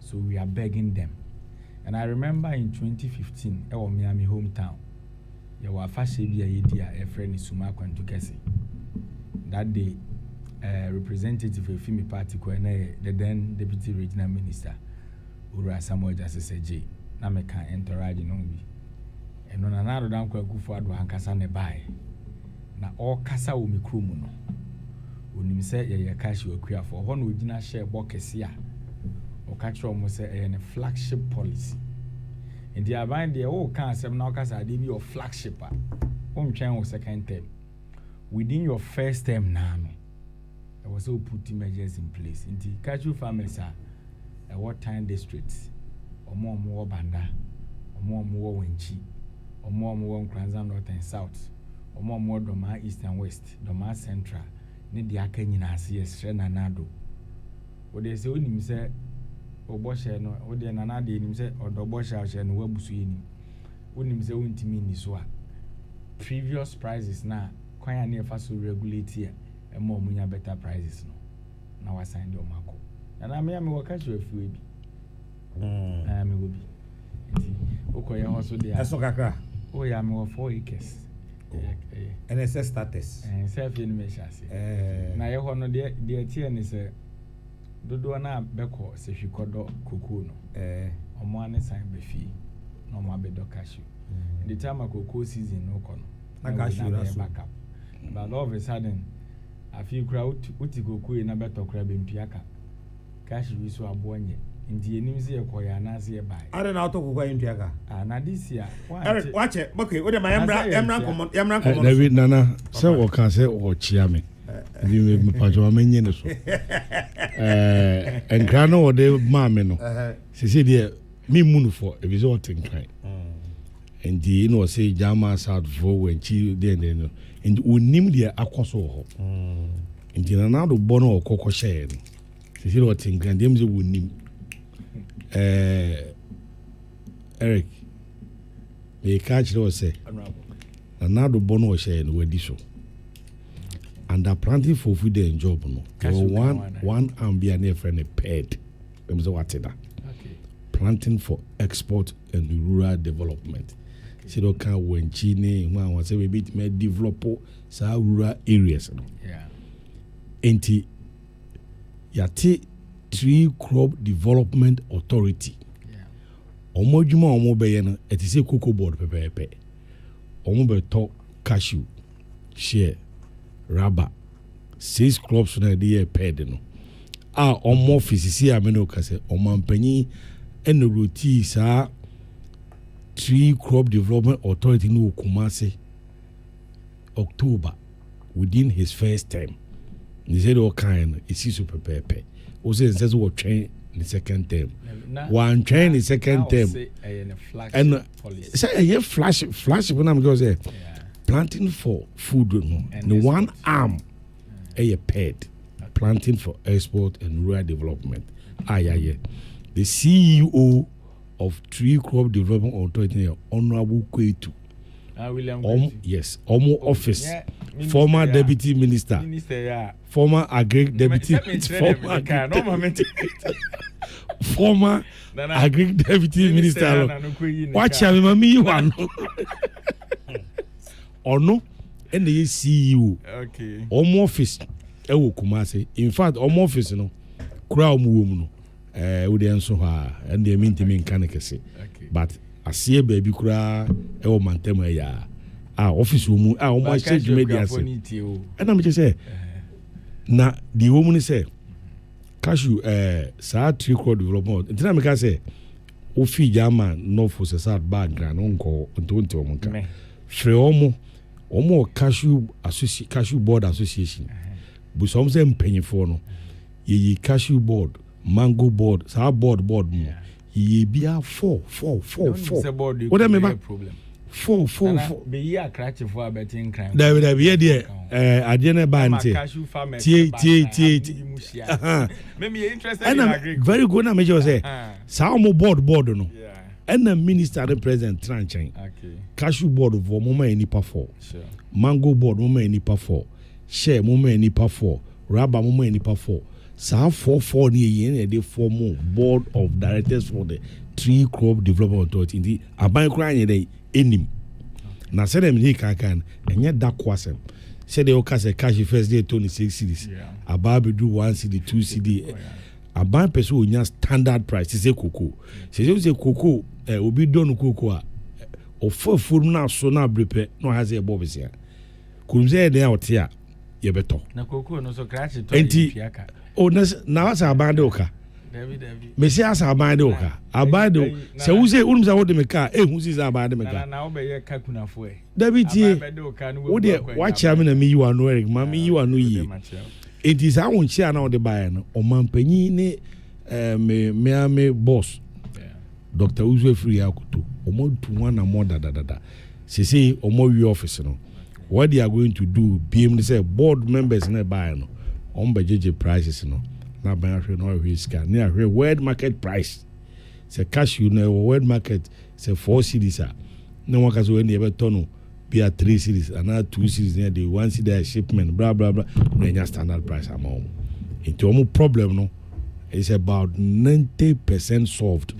So we are begging them. And I remember in 2015, our Miami hometown, there were Fashebi idea a friend is Suma Kwantukesi. That day, representative of Fimi Party, the then Deputy Regional Minister, ura Samuel Justice J na meka entourage no bi eno na na rodan kwa kufu ado hankasa ne bae na all kasa wo mikro mu no onim se ye cash wakua for ho na ogina share bokese a o ka kire mo se e ne flagship policy in the aban there o kan asem na o kasa dey be your flagship a o ntwen wo second term within your first term na no there was all put measures in place in the cashew families are what time districts omo banda omo wenchi omo Nkranza north and south omo Doma east and west Doma central ne dia aka nyina ase yesre nanado wo de se onim se obo hye no wo de nanade nim se odobo hye no wabusu yini onim se wontimi ni so a previous prices na kwanya na efa so regulate e mo munya better prices no na wa sign de omako na me waka so afiwe bi me go bi nti okoye ho so de eso kakra o ya me 4 acres NSS status self animation na ye ho no de tie ni se dodo na beko se hwikodo koko no omo ane sign be fi na omo abedo cashew the time koko season no kono na cashew na so backup but all of a sudden afi kura uti koko na beto kura be mpiaka cashew so abonye ndi enim se ekoya na se bai are na auto koko mpiaka na this year watch okay o de ma yamra common David Nana se o kan se o chia me bi me pajo ma nye ne so enkra no o de ma me no se de me munu for e bi so tenkran ndi no say jama south for when chi de no ndi onim de akoso ho ndi na do bono okoko share no se o tenkran dem ze wonim Eric me catch no say na do bono share no wadi so and are planting for food and job no one ambient near friend paid them so what that planting for export and rural development see do can when chine one say we bit me develop sa rural areas no enti yati Tree Crop Development Authority omo djuma omo beye no etise cocoa board pepepe omo be to cashew share rubber 6 crops na dey paid no omo office si ameno kase omo ampanyi en roti sa Tree Crop Development Authority no Kumasi October within his first term he said all kind is super pepe o say says what train the second term one train the second term and say a flash when I'm going to say planting for food no the one arm a pet planting for export and rural development the CEO of Tree Crop Development Authority Honorable Kwetu yes office former deputy minister former agri deputy former agri deputy minister watch am mami one ono and the CEO okay office e wo Kumasi in fact office no kura wo mu no we dey nso ha and the mintimi nkan kese but asie baby kura e wo mantem ya office mu o mo change media se and am say na the woman say cashew sa Tree Crop Development ntina me ka say o fi jama no for south background nko ntonto o nka free omo cashew board association bu some say mpanyefo no ye cashew board mango board sa board mu ye bia 4 what am I problem 4 be ye akrache for abetin crime David be there ade na ba ntie tie maybe interested in agriculture very good na me say sa omo board no and the minister and president tranchen cashew board for mama enipa 4 mango board mama enipa 4 share mama enipa 4 rubber mama enipa 4 sa 4 ni yen dey form board of directors for the Tree Crop Development Authority in the aban kra anye dey enim na say dem ni kan enye da kwasem say dey o ka say cash first day 26 cedis aba be do 1 cedi 2 cedi aban pese onya standard price say cocoa say cocoa obi don cocoa a ofafuru na so na brepe no ha say e bobisia kurumze dey out here ye beto na cocoa no so crash to piaka o na wasa aban de oka David mesi asa aban de oka aban de se wo say unum say wo de meka hu si say aban de meka na wo be ye kakunafo David tie wo de watch am na me you anu Eric ma me you anu yi it is how unchi na wo de buy no o mampanyi ne me boss Dr. Uzo Free Akuto omo tu one more da say omo wi office no what they are going to do BM say board members na buy no on bejeje prices no na ban ahwe no risk na ahwe world market price say cashew no world market say 4 cities no one can so any ever turn be at 3 cities and 2 cities near the 1 city shipment blah blah blah no any standard price amount into omo problem no is about 90% solved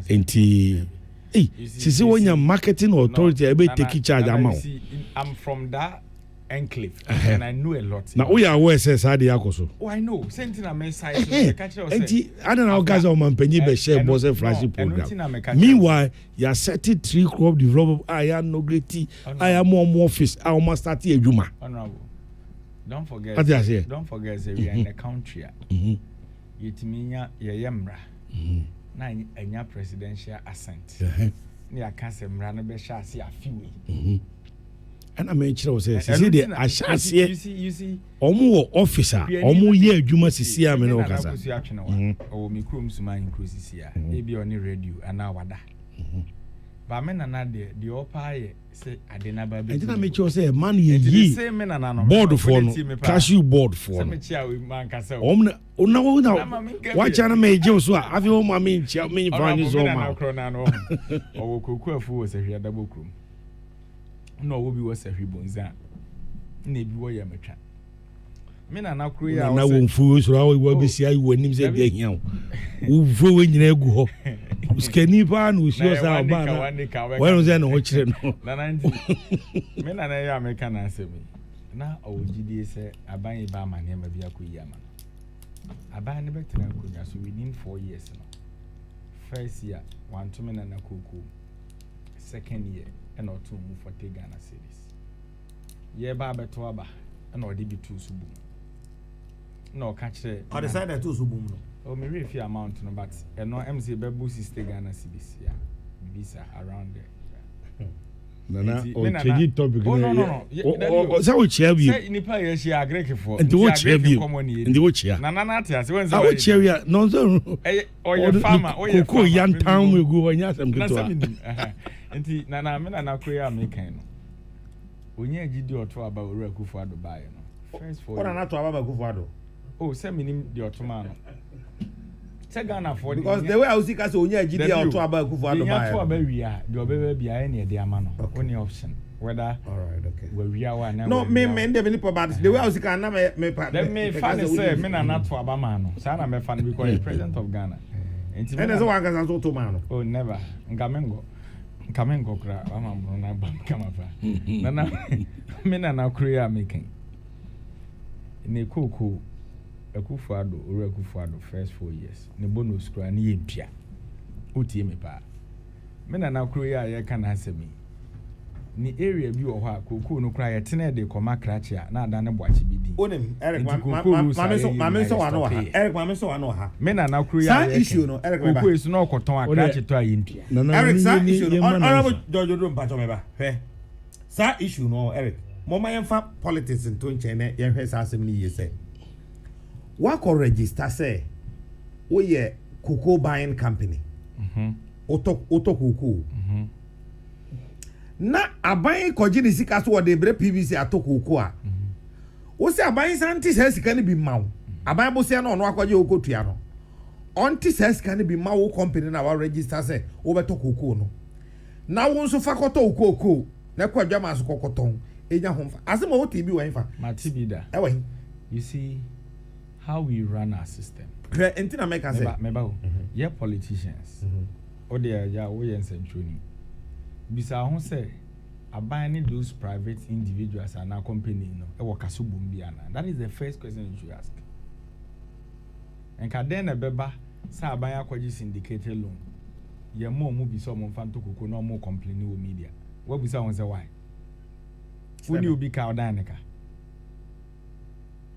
into see when your marketing authority ebe take charge amount I'm from that enclave and I know a lot. Now we are aware says how they akoso. Oh I know. Something I may say so catch you say. I don't know guys on mampenyi be share boss flagship program. Meanwhile, you are setting 3 crop develop I am no great I am more office I must start ejuma. Honorable. Don't forget. Don't forget say we are in the country. Yetiminya yemra. Na enya presidential assent. Ni akase mra no be sha se afiwe. And I mean, say the you see, omu officer, omu ye adwuma sisi a me no kasa. O mi krom suma increase sisi a. E bi oni radio ana wada. Ba me na the opa ye say adena ba be. And I make sure say man ye board for no, cashew board for no. Omna ona watch ana me je so a afi o ma me nchia me nfa so ma. O koku afu wo se hwe adabo krom. No wo bi wo se hwibonza na bi wo ya metwa me na kro ya na wo mfu so awo wo bi sia wo nim se bi ahia wo vo we nyina egu ho skani pa no si o sa ba na wo no se no ho kire no na nanti me na ya me kana asemi na o gidie se aban ba amane ma bi akoyi ama aban ne betena akonya so within 4 years no first year one to me na koko second year and or two move for Ghana series. Ye ba beto aba and or be two subu. No catch it. I decided two subu. Oh, me refi amount no, but and no MC Bebu sister Ghana series. Yeah, bisa around there. Nana o change topic. Oh no. Say we chair you. Say nipa ye she agree for. And what chair you? And what chair? Nana na tia say when say. What chair you? No so. Oh your farmer. Oh your farmer. Yan town we go anya sam keto. Enti nana me nana koya me kan no onye agidi oto aba owura kufu ado bae no first for what na to aba kufu ado oh say minim the otoma no say Ghana for because the way I see case onye agidi oto aba kufu ado bae to aba wia the obebe bia na de ama no only option whether all right okay we wia wa na no me dey any about the way I see can na me let me fan say me nana to aba man no say na me fan because the president of Ghana enti me so wan kan so to man no oh never ngamengo Kamengo kra ama mbona bam kama fa nana me nana kura making ne koko Akufo-Addo ori Akufo-Addo first 4 years ne bonus kra ne yempia otie me pa me nana kura ya ye kana asemi ni area bi wo ha koko no kra ye tene de koma krache na ada ne boachi bi di onim Eric mame so wano ha Eric mame so wano ha me nana kura ya ye issue no Eric koko isu no koton akrache to ayempia Eric sa issue no honorable Jojo mpacho me ba hwe sa issue no Eric mama yemfa politics into nche ne ye hwe sa asem ni yese wa ko register say wo ye cocoa buying company oto cocoa na aban koji ni sika so de bre PVC atokoko a wo se aban santi se sika ni bi mawo aban bo se na ono akwaje okotua no onti se sika ni bi mawo company na wa register se wo beto koko no na wo nso fa koto okoko na kwadwa ma so kokoton enya homfa asema wo tibi wan fa matibida ewe you see how we run our system entina make say meba ye politicians o de ya wo ye nsentroni bisa ho say aban ni those private individuals and our company no e wo kasubum bia na that is the first question you should ask nka den na beba sa aban akwaji syndicated loan ye mo bi so mo mfa ntokoko na mo complain wo media wo bi sa won say why woni obi ka odaneka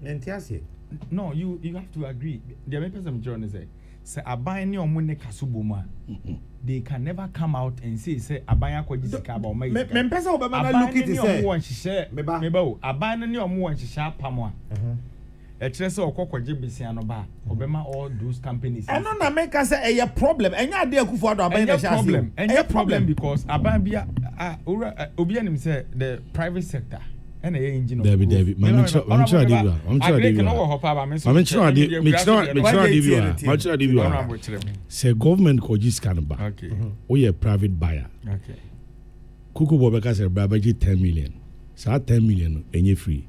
Nentiasie. No, you have to agree. The main person John say aban ni omo ne kasoboma. They can never come out and say aban akwaji sika ba o mai. Me pesa obeba na look it say. Meba o aban ni omo won hihye apamo a. E kire say okokwaje besia no ba obema all those companies. E no na make say a problem. Enya ade akufo ado aban na problem. Enya problem because aban bia obi anim say the private sector and a engine of David I'm sure say government ko just can ba okay we a private buyer okay Kuku Bobeka say brabaji 10 million so 10 million enye free.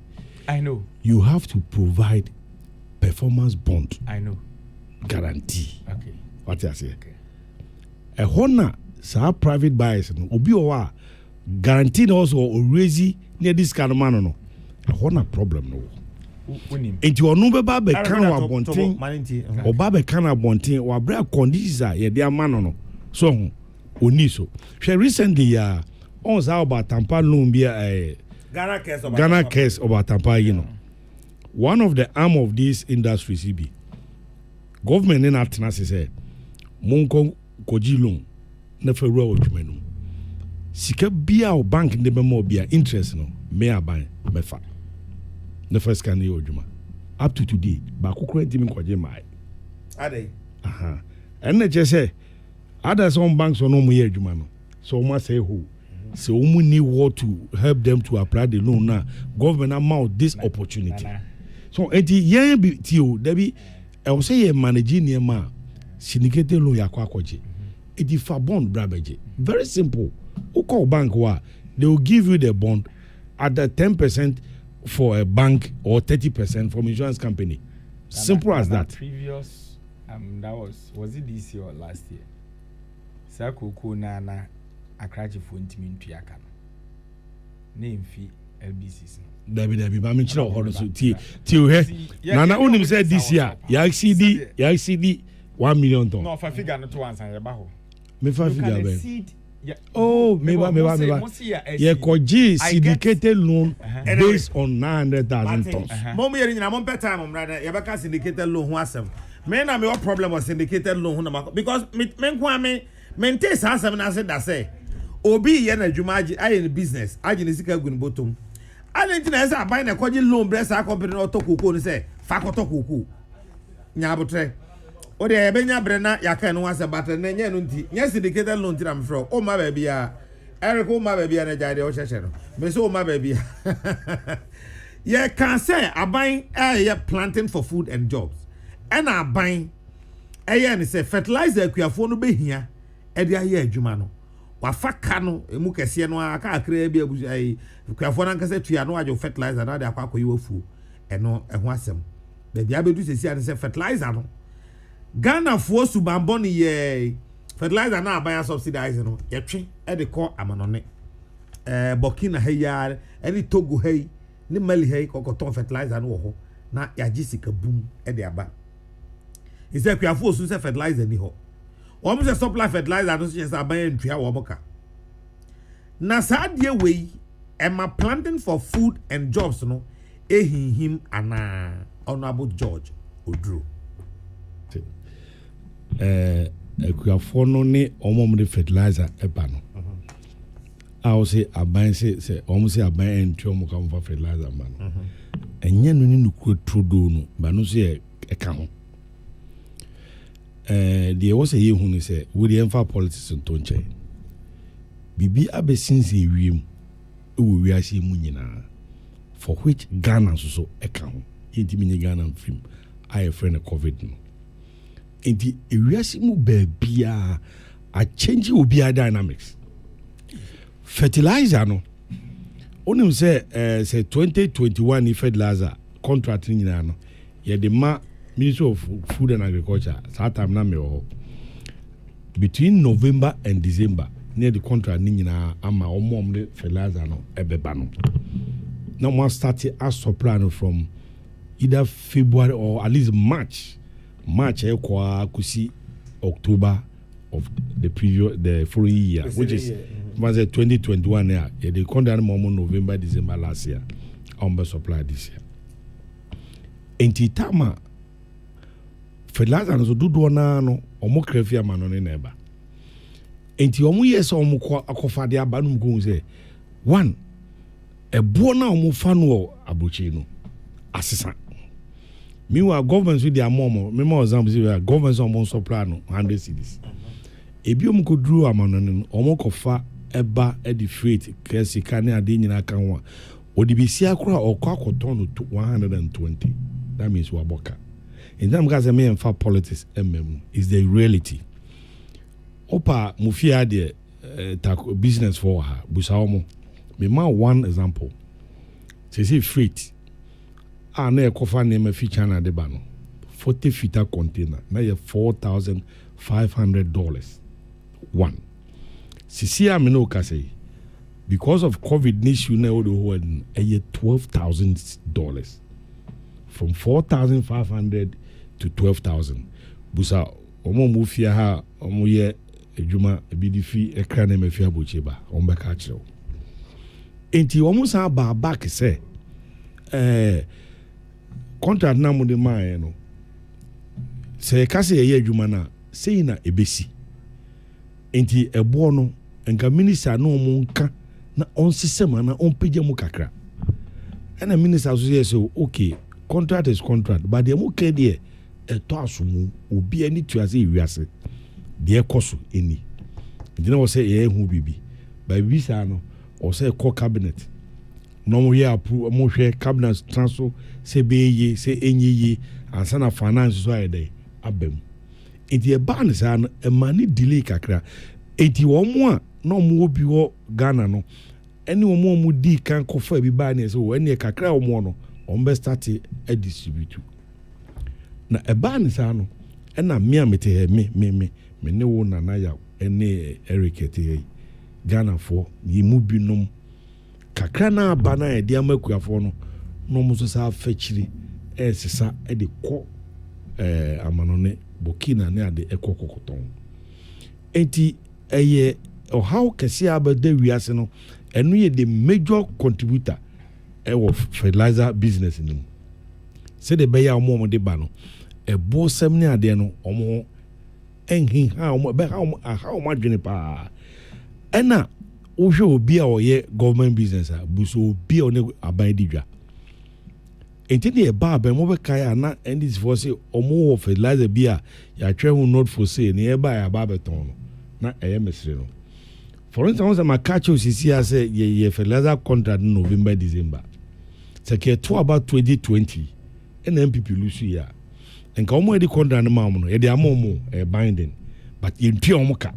I know you have to provide performance bond. I know guarantee. Okay what you say okay a honor so private buyers no obi o guarantee also already near this kind of man no a problem no enti onu beba be kan wa bonten oba be kan abonten wa bra conditions a ye dia man no so ho oni so hwe recently on za about tampa loan bia Ghana case about tampa you know one of the arm of this industry CB government in atena say monko koji loan na fa ruwa odwumanu sika bia o bank de be mo bia interest no me aban mefa the first can you odwuma up to today ba kokoro ntimi nkwaje mai ade and na say others some banks no mo ye adwuma no so mo say ho so we need what to help them to apply the loan now government amount this opportunity so enti yen bi tio da bi e wo say ye manage near ma syndicated loan yakwa akwaje edi fa bond brabeje very simple. Call bank they will give you the bond at the 10% for a bank or 30% from insurance company. Simple as that. Previous that was it this year or last year? Sakuku na akrachi for intimintu yaka. Name fee LBCs. David ba me chira ho so ti he nana onim said this year ya exceed 1 million ton. No for figure no to answer ya ba ho. Me fa figure be. Oh, meba. Yeah, koji syndicated loan based on 900,000 tons. Mom here in a time, brother. You have syndicated loan. Who asem? Me na me what problem was syndicated loan? Because me kwame maintain asem na say that say obi ye na dwumaji aye in business. Aje ni sika gu ni bottom. Ane nti na say aban na koji loan bresa company no to koko ni say fa ko to koko. Nya abotre. O de ebenya brena yaka no wase batter na nya no nti nya syndicated loan tiram fro o ma ba bia Eric o ma ba bia na jade o hyehyɛ no me so o ma ba bia ye can say aban ye planting for food and jobs and aban ye ni say fertilizer akuafo no behia e de aye adwuma no wa faka no emu kese no aka akra bia abu akuafo na nkase tua no ajo fertilizer na de akwa akoyi wafu eno ho asem be bia bedu sesi ade say fertilizer no Ghana for subamboni ye fertilizer na abaya subsidize no yetwe e de ko amanone Burkina heya any Togo hey ni Mali hey kokoton fertilizer no ho na yagisika boom e de aba ise kwafo so se fertilizer ni ho o mo se supply fertilizer no so abaya ntua wo boka na saadie we e ma planting for food and jobs no him ana Honorable George Oduro akuafo no ne omom de fertilizer eba no I will say aban say almost say aban enti omo ka for fertilizer man enye no ni nuko trodo no ba no so e ka ho the was a yehu ni say we dey enfa politics to nche bibi abesinse ewiem e wo wiase mu nyina for which Ghana so e ka ho yenti minye Ghana film I friend COVID no enti ewiase mu baabia a change obi dynamics fertilizer no onim say 2021 fertilizer contract ni na no ye de ma Ministry of Food and Agriculture that time na me ho between November and December near the contract ni na ama omom de fertilizer no ebeba no now one start as supply no from either February or at least March March kusi October of the following year, which is 2021 year. The contract moment November, December last year. Supply this year. Enti tama fertilizer no do do na no omo krafia ma no ne neba. Enti omo yes omo akofa de aba no go say one ebo na omo fa no abochi no asesa. Meanwhile governments with their mom me example say governments omo supply no 100 cedis. Ebi omo ko duru amano no omo kofa eba e di freight kesi kan ade nyina kan ho. Odibisi akura okwakoton to 120. That means waboka. In terms of me and for politics, is the reality. Opa mufia de business for her. Busaomo. Me ma one example. See freight. Na kofa name feature na de bano. 40 feet container. Na $4,500. One. Sisi amino kase. Because of COVID issue na the whole $12,000. From 4,500 to 12,000. Busa omo mufia ha omo ye ejuma ebidifi ekra na mafia bocheba ombe ka kire. Enti omo sa ba back say contract na mo de man no. Se ka se ye ejuma na sei na ebesi. Enti ebo no enka minister no mo nka na on system na on page mu kakra. And the minister so okay, contract is contract, but the okay there to asumu obi ani to ase wiase de ekoso eni. Ndina wo say ye hu bibi. Ba bibi sa no o say call cabinet. No mo ye approve mo hwe cabinet transfer say beye say enyiye ansa na finance so ayede abem. Enti e ban sa no e mani delay kakra. Enti wo mo a no mo obi wo Ghana no eni wo mo di kan kofa bi ba ne so eni kakra wo mo no on be start e distribute na e ba ne sa no e na me amete he me ne wo na ya eni Eric ete Ghana for yi mu binom kakra na aba na e dia makuafo no no mo so sa fachiri e sesa e de ko amanone Burkina ne ade e kokokoton enti eye o how kesi abade wiase no enu ye the major contributor of fertilizer business ni say the beya omo de ba no e bo sem ni ade no omo enhin ha omo be ha omo adwene pa ena wo hwe obi a oye government business a buso obi o ne aban didwa enti ne ba ba mo be kai ana endis for say omo fertilizer bi a ya twa hu not for say ne e ba ya ba beton no na eye mesre no. For instance, my catch you see as a ye fertilizer contract in November, December. It's to about 2020. And MPP lose here. And come where the contract no mamuno, e de amomo e binding. But in pure moka.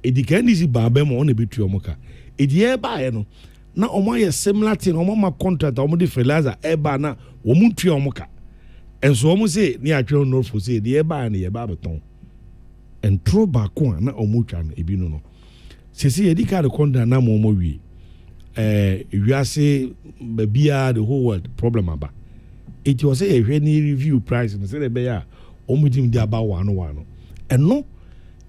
E di can easy babemo on a bit pure moka. E di e ba no. Na omo ye similar thing, omo ma contract, omo di fertilizer e ba na omo pure moka. And so omo say ni actual no for say the e ba na ye ba beton. And throw back one na omo twan e bi no. Sisi yedi ka de konda na mo wi wiase bia the whole world problem aba it was a any review price no say be ya omudim di aba wano eno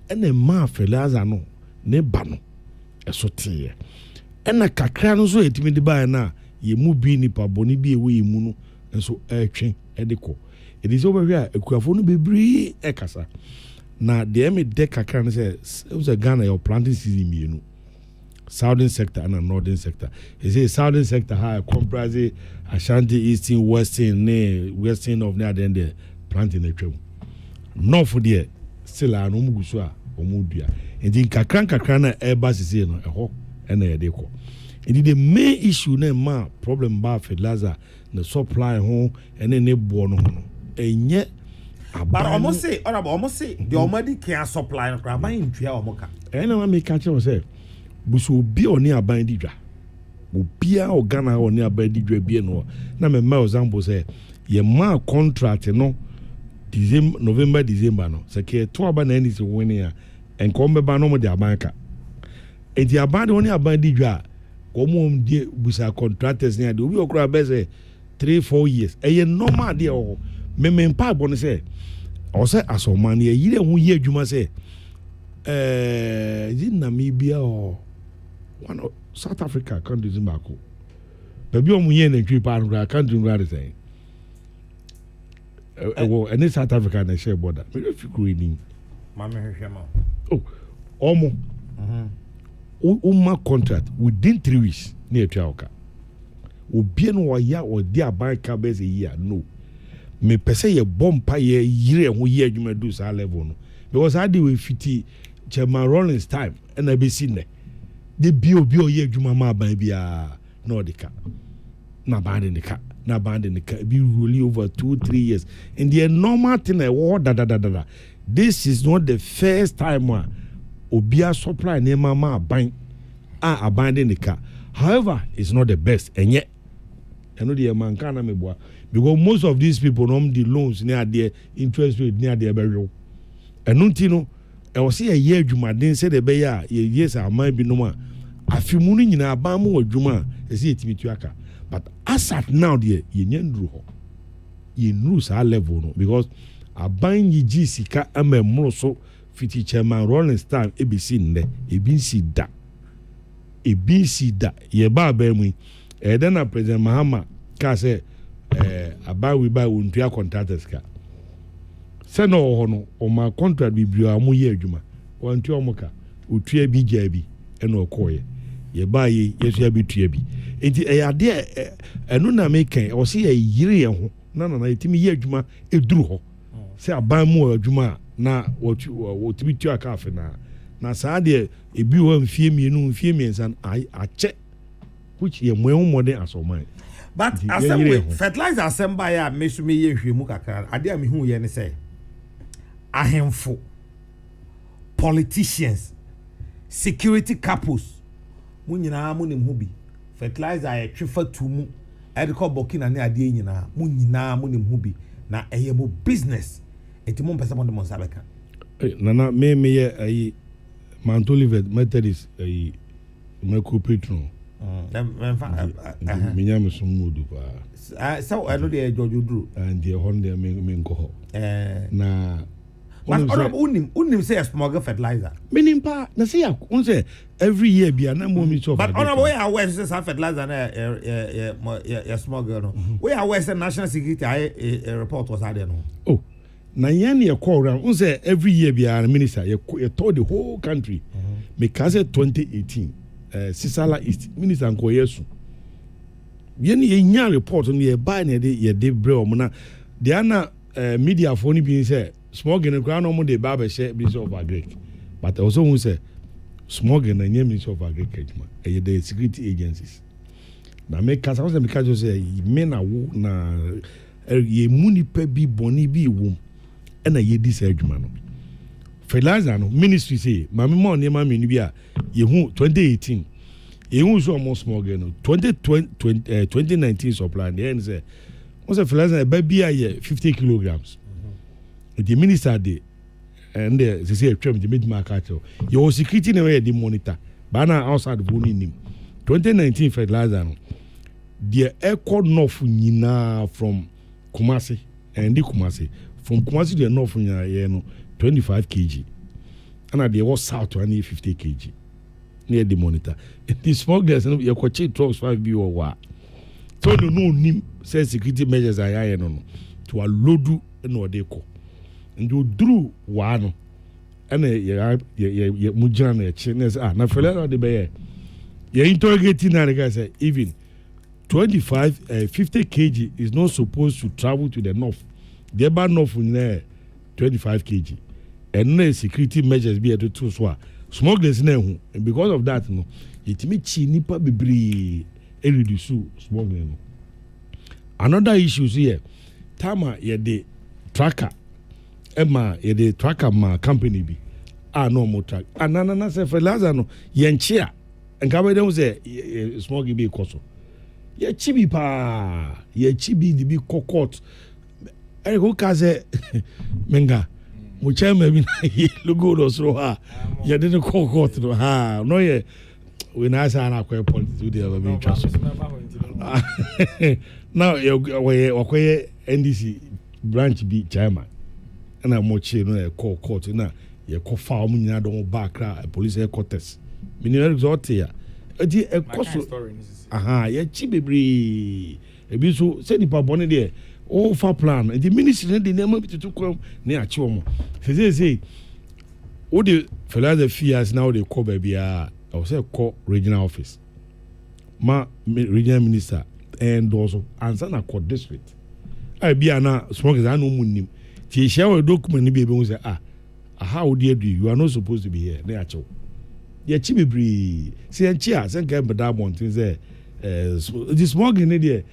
ene ma fertilizer no ne ba no eso tie ena kakra no so etimi di ba na ye mu bi ni pa boni bi ewe yi mu no enso etwen edeko it is over here ekuafo no bebri ekasa na the me de kakra no say it was a Ghana your planting season mienu southern sector and northern sector. It say southern sector ha comprise Ashanti, Eastern, Western of near then the planting the tree. North for there still a no muguso a omudua. And in kakra na eba sisi no eho na ye de ko. And the main issue na ma problem ba fertilizer the supply ho and ne bo no ho. Enye but almost say the already can supply no crab in tria omoka. And I make catch you say buso bi oni aban didwa. Obia o Ghana oni aban didwa bi no. Na me ma example say ye ma contract no November December no. Say ke to aban na ni se woni a enko me ba no mo de abanka. E di aban de oni aban didwa ko mo die busa contractors ni ade obi okura be say 3-4 years. E ye normal de o me mpa bo no say ɔsɛ asɔman yɛ yire ho yɛ adwuma sɛ yi Namibia or one of South Africa countries in baako baabi ɔmo yɛ nantwi paa no country no de sɛn ɛwɔ ɛne South Africa na ɛhyɛ border mɛ fi kuro ni maame hwehwɛ ma ɔmo uma contract within 3 weeks ne atua ɔka obie no ɔyɛ ɔde aban ka bɛsɛ yi no me pese ye bompa ye yire ho ye adwuma do sa level no because I dey we fiti Chairman Rollins time and I be seen there the bio ye adwuma ma ban bia na odika na ban de nika be really over 2-3 years in the normal thing I war da this is not the first time obia supply na ma ban abandon nika however it's not the best and yet eno the man kana me boa because most of these people the loans near their interest rate near their burial and no I was see a year jumadin said the beya yes I might be no more a few morning in a bamu or juma is it mituaka but as at now dear ye nyandru ye lose our level no because a buying ye sika ame moso fiti Chairman Rollins time ABC nde ebisi da ye ba ba mu then a President Mahama ka say about we buy untua contractors ka se no ho no o ma contract bi bia mo ye adwuma wantua o mo ka otua bi gya bi e na okoye ye ba ye yesu ya bi tua bi enti e ade eno na me kan o se ye yire ye ho na etimi ye adwuma eduru ho se aban mu adwuma na wotimi tua ka afi na saa de ebi ho mfie miensan ache which ye mo modern asoman but assembly fertilizer assembly ya mesumi ye hwemu kakra ade am hu ye ne say ahemfo politicians security couples munyina munim hu bi fertilizer ya twefa tumu ediko bokina ne ade nyina munyina munim hu bi na eye mo business enti mo pesa mo de mo sabeka nana me ye ayi Mantolivet Methodist ayi Meko Petron minyam sumudu pa so I know the George Dru and the Honda menko na unim say smogger fertilizer meaning pa na say say every year bia na mo mi so but on way aware say fertilizer na smogger no we aware say national security report was there no oh na yan ye call round say every year bia minister ye told the whole country because 2018 Sisala East minister nko yesu yeni ye nya report no ye buy na ye de bre o na de ana media for ni bi say small gain kra no mo de ba be share minister of agric but also who say small gain na nya minister of agriculture e the security agencies na make kasa say because say me na wo na ye muni pe bi boni bi wo e na ye di say adwuma no fertilizer no ministry say mami mo ne mami ni bi a ye hu 2018 ye hu so almost small gain no 2019 supply the end say what's a fertilizer ba bi a ye 50 kilograms the minister dey and they say twem the mid market your security na we dey monitor ba na outside the boni nim 2019 fertilizer no the echo north nyina from Kumasi and the Kumasi from Kumasi to the north nyina no 25 kg and they was south to 50 kg near the monitor the small gas no you could check trucks 5 bi or what so no nim say security measures are high no to a load no dey ko and you drew one and ye mujana na chinese na fele de be ye interrogating na guy say even 50 kg is not supposed to travel to the north the eba north near 25 kg and no security measures be able to so smugglers na hu and because of that no yetimi chi nipa bebre e reduce smuggling no another issue here tama ye de tracker ema ye de tracker ma company bi no mo track anana se fertilizer no ye nchia nka be dem say smuggling be koso ye chibi pa ye chibi di bi kokot e go kaze menga mo chama bi na logo do so ha ye de kokot no ha no ye we na sa na kwa politics we dey be trust now we NDC branch be chairman ɛna mɔkye no ɛkɔ court na yɛkɔ fa ɔmo nyinaa dɔn back ra police headquarters minimum result ya ɛdi ɛkɔ so yɛkyi bebree ebi so sɛ nipa bɔne deɛ ɔfa plan ɛdi ministry ne de nneɛma bi tutu kɔm ne akyi wɔn sɛ wode fertilizer fees na wode kɔ baabi a ɛwɔ sɛ kɔ regional office ma regional minister ɛndɔɔso ansa na kɔ district a bi a na smokers a na ɔmu nnim ti ehyia wɔ document ne bi ebe ho sɛ aha wodi adu you are not supposed to be here na yɛakyew yɛkyi bebree sɛ yɛnkyi a sɛ nka mbɛda abɔnten sɛ the smoking ne deɛ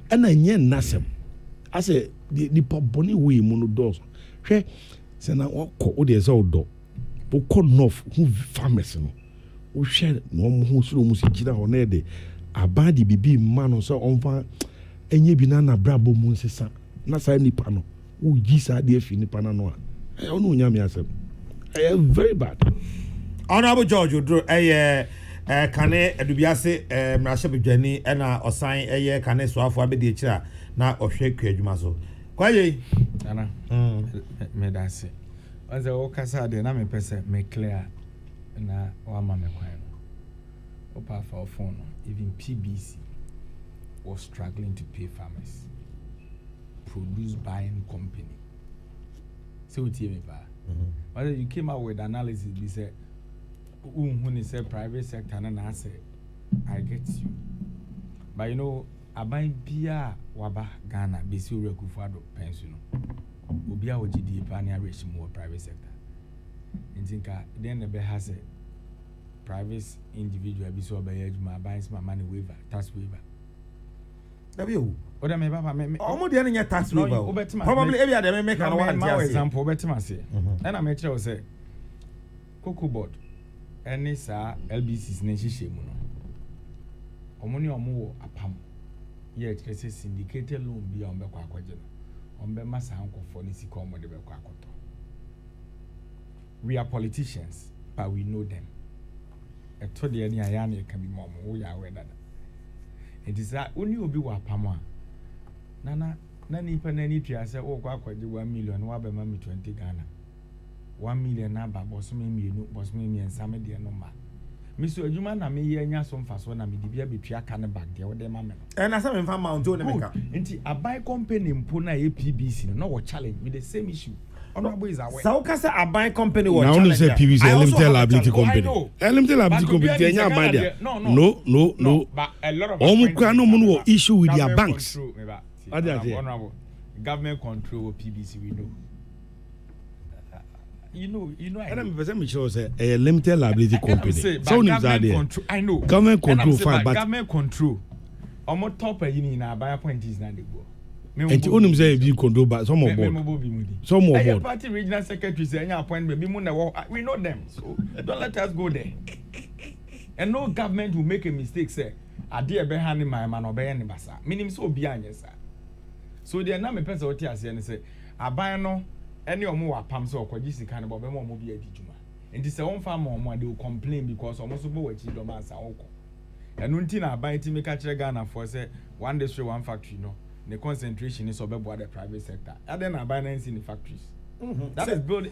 ɛna nyɛ nnasɛm asɛ nipa bɔne wei mu no dɔɔso hwɛ sɛ na wɔkɔ wode ɛsɛ wodɔ wokɔ north ho farmers no wohwɛ na ɔmo ho soro mu si gyina hɔ na yɛde aban de bibi mma no sɛ ɔmfa ɛnyɛ bi na brabɔ mu nsesa na saa nipa no wogyi saa deɛ fi nipa no no a ɛyɛ ɔno onyame asɛm ɛyɛ very bad. Honorable George Oduro ɛyɛ kane adubiase mmarahyɛ badwani ɛna ɔsan ɛyɛ kane soafo abɛdi akyire a na ɔhwɛ kua adwuma so kwaye ana medase ɔsɛ wokasa deɛ na mepɛ sɛ me clear na wama me kwan no wopa fa phone no even PBC was struggling to pay farmers produce buying company so what you mean but you came out with analysis we said when you say private sector and I say I get you but you know aban bia waba Ghana besi Kufuor pension obi a ogidi pa na reach more private sector ntinka then the be has a private individual bi so obey adwuma buy some money waiver tax waiver w oda me baba me omo de na tax waiver probably every other make an one example obetima say na me kire o say cocoa board any sa LBCs na hihye mu no omo ne omo wo apam ye kire say syndicated loan bi on be kwa akwaje no on be masa ankofo ni sika omo de be kwa akoto. We are politicians but we know them. A to the any ayane can be mom we are aware that it is that only obi wa pam a na nipa na ni tua say wo kwa akwaje 1 million wa be ma me 20 Ghana 1 million na ba boss me mienu boss me miensa me de no ma me so adwuma na me ye anya so mfaso na me de bia betua ka ne bag de wo de ma me no na say me fa mount o ne meka nti abai company mpo na APBC no wo challenge with the same issue. Honorable is aware. So kasa abai company was challenge. Now only say PBC limited liability company. Limited liability company enya abai. No. But a lot of no mo issue with their banks. Honorable government control PBC we know. You know. And I'm very sure say a limited liability company. So I know. Government control fine, but government control. Omo top in abai point is na dey go. And only say be control but some of board. Some of board. Party regional secretary say any appointment we know them. So don't let us go there. And no government will make a mistake say ade be hand my man obey any basa. Meaning so be anya sir. So there na me person what here say aban no any omo wa pam so okoji sika ne bo be mo bi adijuma. And say one farm omo they will complain because omo so bo wachi do man sa woko. And unti na aban ti make a kire Ghana for say one district one factory no. The concentration is over the private sector. And then abundance in the factories. That is building.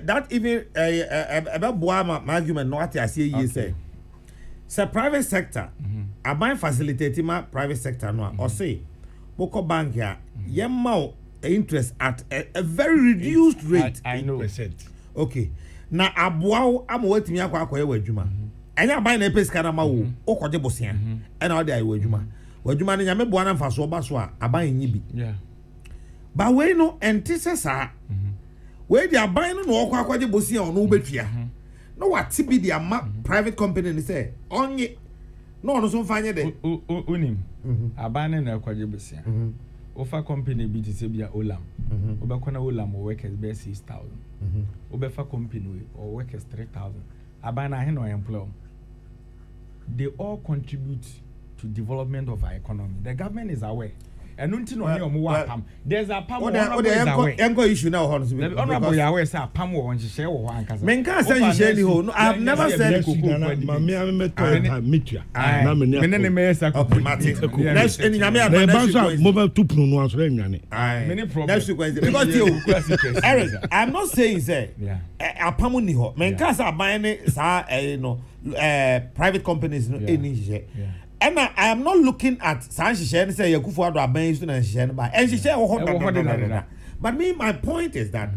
That even about Boama argument not I say you say. So private sector, abandon facilitating my private sector no or say Boko Bank here, yemma interest at a very reduced rate. I know. Okay. Now abuao am waiting me akwa ejuma. Anya buy na pesa kana ma wo okoje bosia. And all dey ejuma. Wajuma ne nyame boa na mfa so oba so a aban nyi bi. Yeah. Ba we no ente sa. We di aban no no okwa akwaje bosia ono betua. No what bi di ama private company ni say onye no no so mfanye de. Unim. Aban na akwaje bosia. Ofa company bi ti se bia Olam. Obekona Olam workers be 6,000. Obefa company or workers 3,000. Aban na he no employ. They all contribute to development of our economy. The government is aware. And until no more pam. There's a pam. Engo issue now. Honorable Yahweh say pam won share one case. Men can say share the whole. I have never said next in Yamia mobile to pronounce next because Eric, I'm not saying say a pam ni ho. Men can say buying sa no private companies no any. And I am not looking at Sanchi and say Yakufu Ado Aben and Shen by and she said, but me, my point is that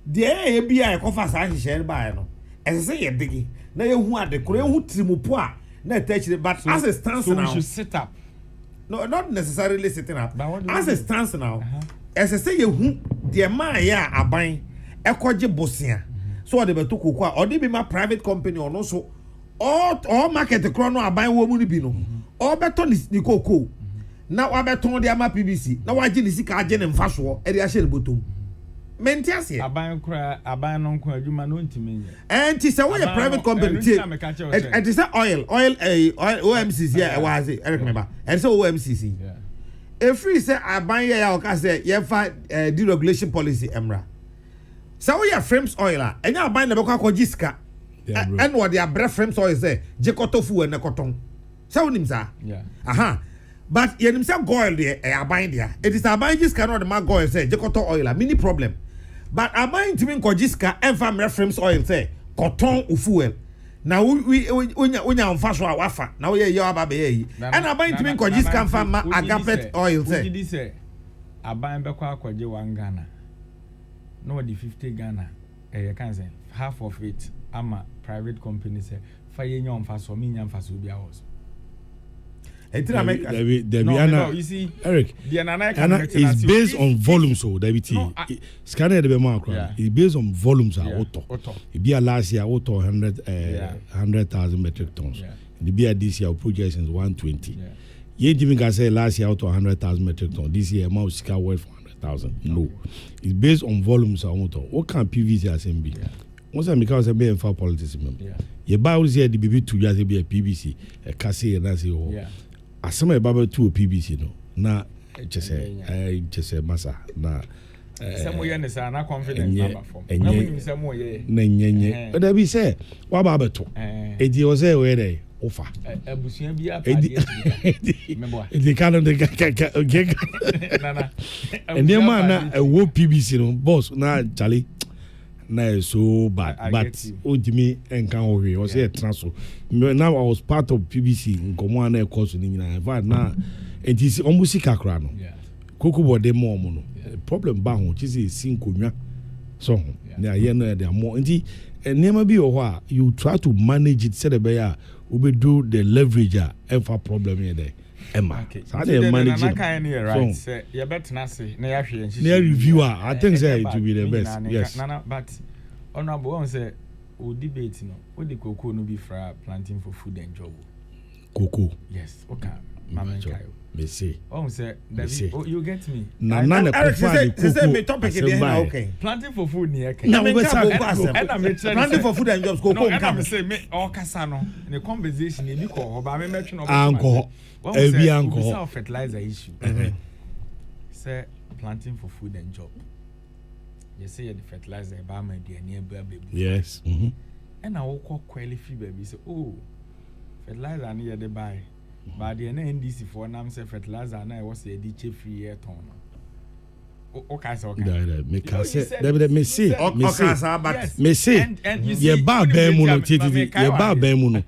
the ABI cover Sanchi Shen by no, and say a diggy. Now you want the Korean who Trimupua, not touch it, but as it stands now, we should sit up. No, not necessarily sitting up, as it stands now, as I say, you the Maya are buying a Koji Bosia. So they were to Kukwa, or they be my private company or no so. All market the chrono are buying woman bino. All beton is the cocoa. Now I beton the ama PBC. Now I didn't see Kajan and Fashwa at the Ashel Bottom. Mentias, I buy a buy non you man to me. And it's a way a private company. And it's oil, OMCC, yeah, was it? I remember. And so OMCC. If we say I buy a say, you find deregulation policy, Emra. So we have frames oil, and now buying the Boka Jiska. And what their breath frames or is there, Jekotofu and Nakoton. So him, sir. Yeah. Aha. But you himself goil there, a bind there. It is a bind just cannot the mark goil say, Jekoto oil, a mini problem. But a bind to mean Kojiska and fam reference oil say, Cotton ufuel. Now we on fast wafa. Now we are baby. And a bind to mean Kojiska and fam agapet oil say. A bind Bakwa Kwaji 1 Ghana. No, the 50 Ghana. You can say half of it. I'm a private company say fire young fast for me and fast will be ours. No, you see, Eric, it's based on volume, so David scanner the mark. It's based on volumes. Auto. It be a last year auto 100,000 metric tons. The beer this year projections 120. You even can say last year auto 100,000 metric tons. This year amount scar worth 100,000. No, it's based on volumes. Auto. What can PVC assembly? Once I make out a beer for politics, you buy here the BB to just be a PVC, a cassette, and that's all. As some about to a PVC, no. Now, just a massa. Now, some way, and I'm confident. And some way, but I be say, what about to? It was a way they offer. A bushia be up. The kind of the and the man, a wood PVC, no boss, now, Charlie. Na so bad, but Ojimi and Kanori was a transfer. Now I was part of PBC in Command course in India. Now it is almost a crano. Coco board de more mono. Problem bang, which is a single so. They are more. And never be or you try to manage it, said a bear, we do the leverage for problem here there. Emma. So they manage it. Right. Say you better not say. Near reviewer, I think say it to be the best. Yes. But honorable one say we debate no. What the cocoa no be for planting for food and job. Cocoa. Yes. Okay. Mama Kayo. Me say. Oh say David, you get me. Na na say me topic there okay. Planting for food near. Na me planting for food and jobs cocoa come. Say me all kasa no. In the conversation e be call ba me mention no. Anko. Every anko. Fertilizer issue. Say planting for food and job. You say the fertilizer ba my dear near baby. Yes. And I will call qualify baby say oh fertilizer near the buy. But the NDC for now say fertilizer na was a DH free year ton. Okay, so okay. Me can say me see. Me see. Ye ba ben mu no titi. Ye ba ben mu no.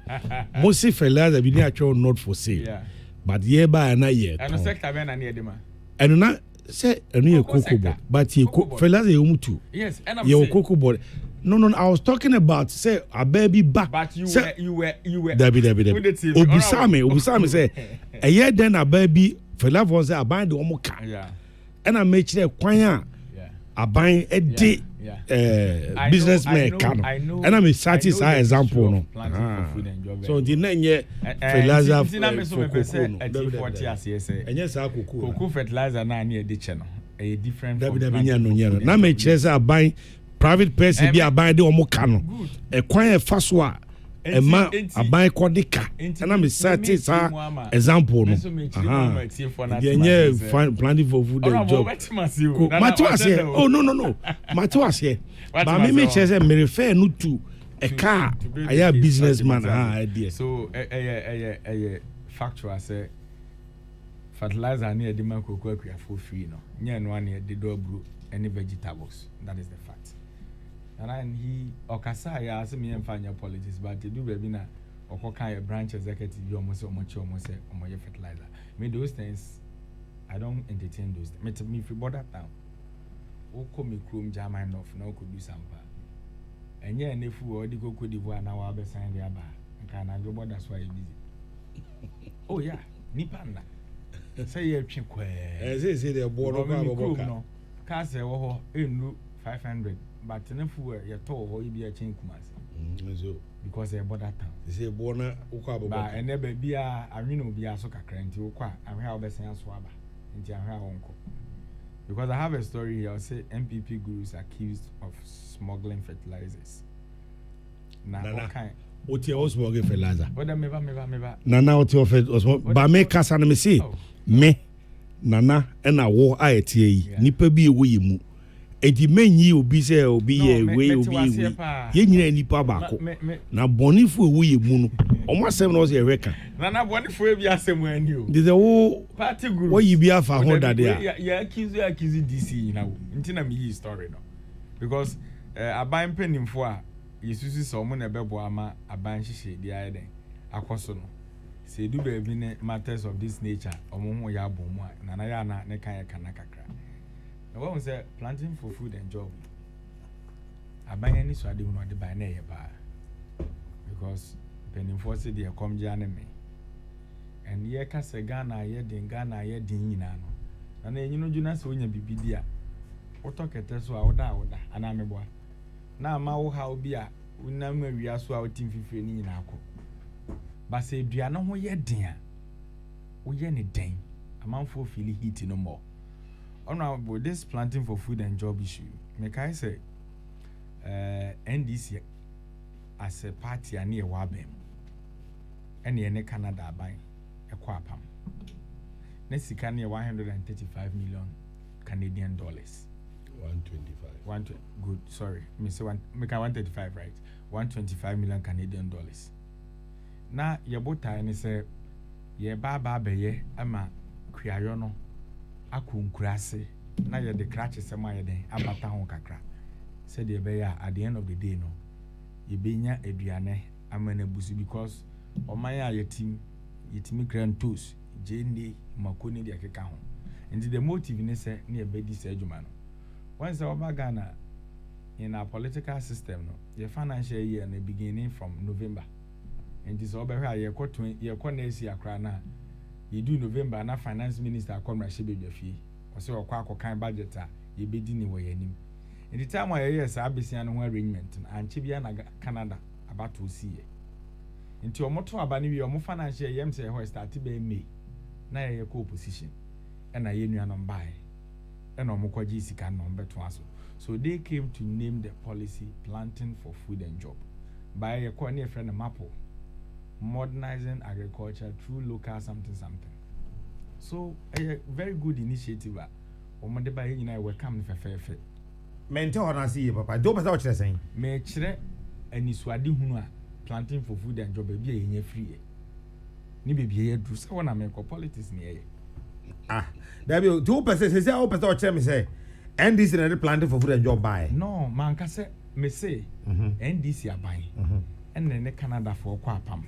Mo see fertilizer be actually not for sale. But ye ba na ye. And sector ben na near dem. And na say enu ye cocoa board. But ye fertilizer ye mutu. Yes, and I'm saying ye cocoa board. No, I was talking about say a baby back. But you were. Debbie. Obisame say a year then a baby for love was a bind the omoka. Yeah. And I make sure kwanya a bind a day businessman can. And I'm a satisfied example no. So the name ye fertilizer for cocoa. And yes, cocoa fertilizer na near the channel. A different. Na me chese a bind private person be abide the omo kano e kwan e fa so a Emma aban kodika and I'm certain example no planning for food and job oh no Matuas here but me make sure me refer no to a car I have businessman idea so factual say fertilizer near the man cocoa for free no nya no near the door brew any vegetables that is the fact. And he okasa ya say me emfa nya politics but they do baby na okoka a branch executive you almost say fertilizer me those things I don't entertain those me if you border town o come chrome German enough na could do sampa enye nefu o di Cote d'Ivoire na wa be sign the aba nka na go border so busy oh yeah nipa na say you twi kwa say the border no ka say wo ho enu 500 but nefu ye to ho ibi a chen kumase because e border town say border ukwa abo ba ene ba bia anwene obi aso kakra nti ukwa ahwe a obesan aso aba nti ahwe a wonko because I have a story here. I'll say MPP gurus accused of smuggling fertilizers. What you also smuggling fertilizer? Meba. Nana, what you offered was by me kasa na me see me Nana and I war ITA nipa bi ewe mu. Enti menyi obi se obi ye we obi ye. Ye nyina nipa baako. Na bonifo ewe mu no. Omo asem no se reka. Nana bonifo e bi asem ani o. Dey wo party group. What you be afa ho dade a. Ya accuse DC na wo. Nti na me yi story no. Because aban penimfo a yesusu so omo na bebo ama aban hihye di aye den. Akoso no. Se du be bi ne matters of this nature omo ho ya bom mu a nana ya na ne kan ya kana kakra. Now when we say planting for food and job, I buy any so I do not buy na because penny for say they come janeme. And ye ka se Ghana ye din nyina no. Na na enyino juna se onya bibidia. Oto kete so a oda ana meboa. Na ma wo ha obi a unam awia so a otim fifire ni nyina akọ. Ba se dua no ho ye din a wo ye ne den. Amanfo feel heat no more. Honorable, this planting for food and job issue, make I say, NDC as a party and near Wabem, and near Canada buying a quapam. Next, can near 135 million Canadian dollars. 125. Good, sorry, Mr. One, make 135 right? 125 million Canadian dollars. Now, your boat time say, ye baba beye, ama kriayono. Akunkurase na ye de cratches sama ye den abata ho kakra said ye be ya at the end of the day no ye benya aduane amana busu because omaya yetimi grantos jende makoni de akeka ho and the motive ne say na ye be di say adwuma no once over Ghana in our political system no your financial year na beginning from November and this over here ye ko na esi akra na you do November na finance minister come rashe bedwafie o se okwa akokan budget a ye bedi ni wo yanim in the time where yes abesia no arrangement anche bia na Canada about to see nti omoto aba ni wi omo financial yem say ho start be May na ye ko opposition and na ye nuanom bae and omo kwaji sika no beto aso so they came to name the policy planting for food and job by ye ko na friend mapo modernizing agriculture through local something. So a very good initiative. Omade ba yina welcome fe. Mentor on see papa. Do pasa what you saying? Me kire aniswade hunu a planting for food and job be yenye free. Ni be ye do say wona me ko politics ni ye. There be 2% say 2% what you say. NDC na planting for food and job buy. No, man ka say me say NDC aban. And then Canada for Quapam.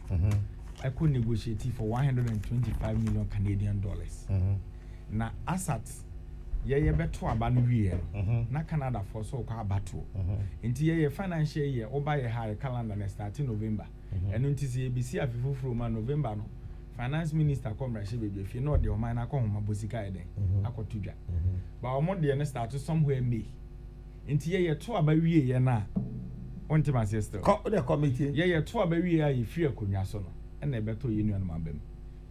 I could negotiate for 125 million Canadian dollars. Now, assets, ye better about year. Na Canada for so called battle. Into ye financial year, or buy a high calendar and start in November. And until the ABC from November, no finance minister come if you know the Omana come home, Bosika, I could to that. But I'm on the start somewhere May. Into ye 2 about year na. On to my sister. The committee. Yeah, 2 about year, free a kunyasono. And a better union mabem.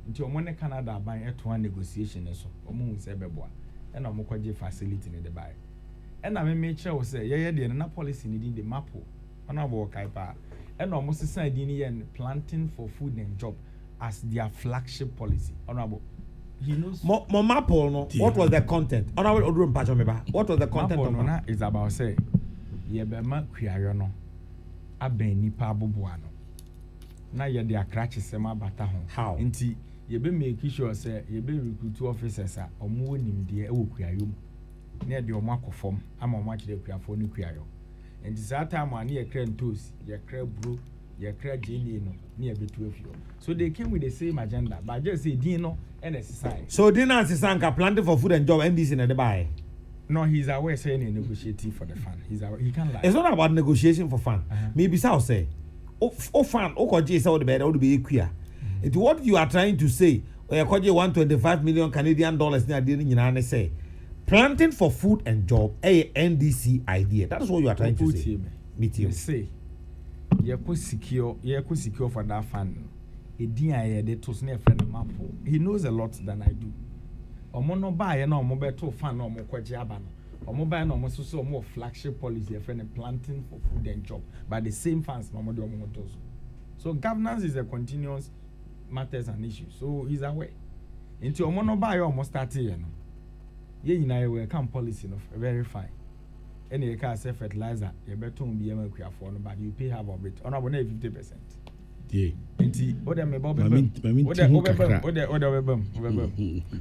Until one Canada buying a 2 negotiation so omo se beboa and omo kwaje facility in the buy. And I make sure say yeah the na policy needing the mapo. Honorable Kaipa and almost the and planting for food and job as their flagship policy. Honorable, he knows. Mapo, no. What was the content? Honorable Odrum Pachomeba. What was the content of that? Is about say, Yebema Kriayono, Abe Nipa Bubuano. Now you're the crutches, Sema Batahon. How? Inti, Yebe make sure, say, Yebe recruit 2 officers, or more in the Kriayum. Near the Omako form, I'm on much the Kriafoni Kriayo. And this time I near Cran Toast, your crab brew, your crab jelly, near between you. So they came with the same agenda, but just say Dino and exercise. So Dino and Sisanka planted for food and job MDC in the buy. No, he's aware saying negotiating for the fun. He's aware, he can't lie. It's not about negotiation for fun. Maybe so say. Oh fun, oh the bed, be queer. It's what you are trying to say. Or you 125 million Canadian dollars near the United say. Planting for food and job, a NDC idea. That is what you are trying to say. Me say, you could secure for that fund. He knows a lot than I do. Omono buy no mobile to fund no more kwajabano. Or mobile no so more flagship policy friend planting for food and job. By the same funds, Mamodo Motos. So governance is a continuous matters and issues. So he's aware. Into Omono buy almost started, you know. Ye na we come policy no very fine. Any car say fertilizer, you better be able to afford, but you pay half of it. On abone 50%. Yeah. Inti oda me bobe oda webam.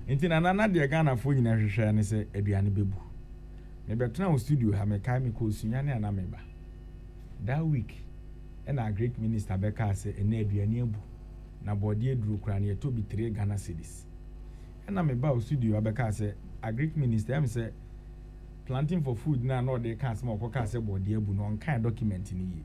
Inti na na de Ghana fo nyina hwehwe ne se aduane bebu. Me beto na studio ha me kai me ko sunyane ana me ba. That week and our great minister Beka say ena aduane abu. Na body eduru kra na to be 3 Ghana cedis. Na me ba studio Beka say a Greek minister am say planting for food now no they can't small because say body ebu no kind document in here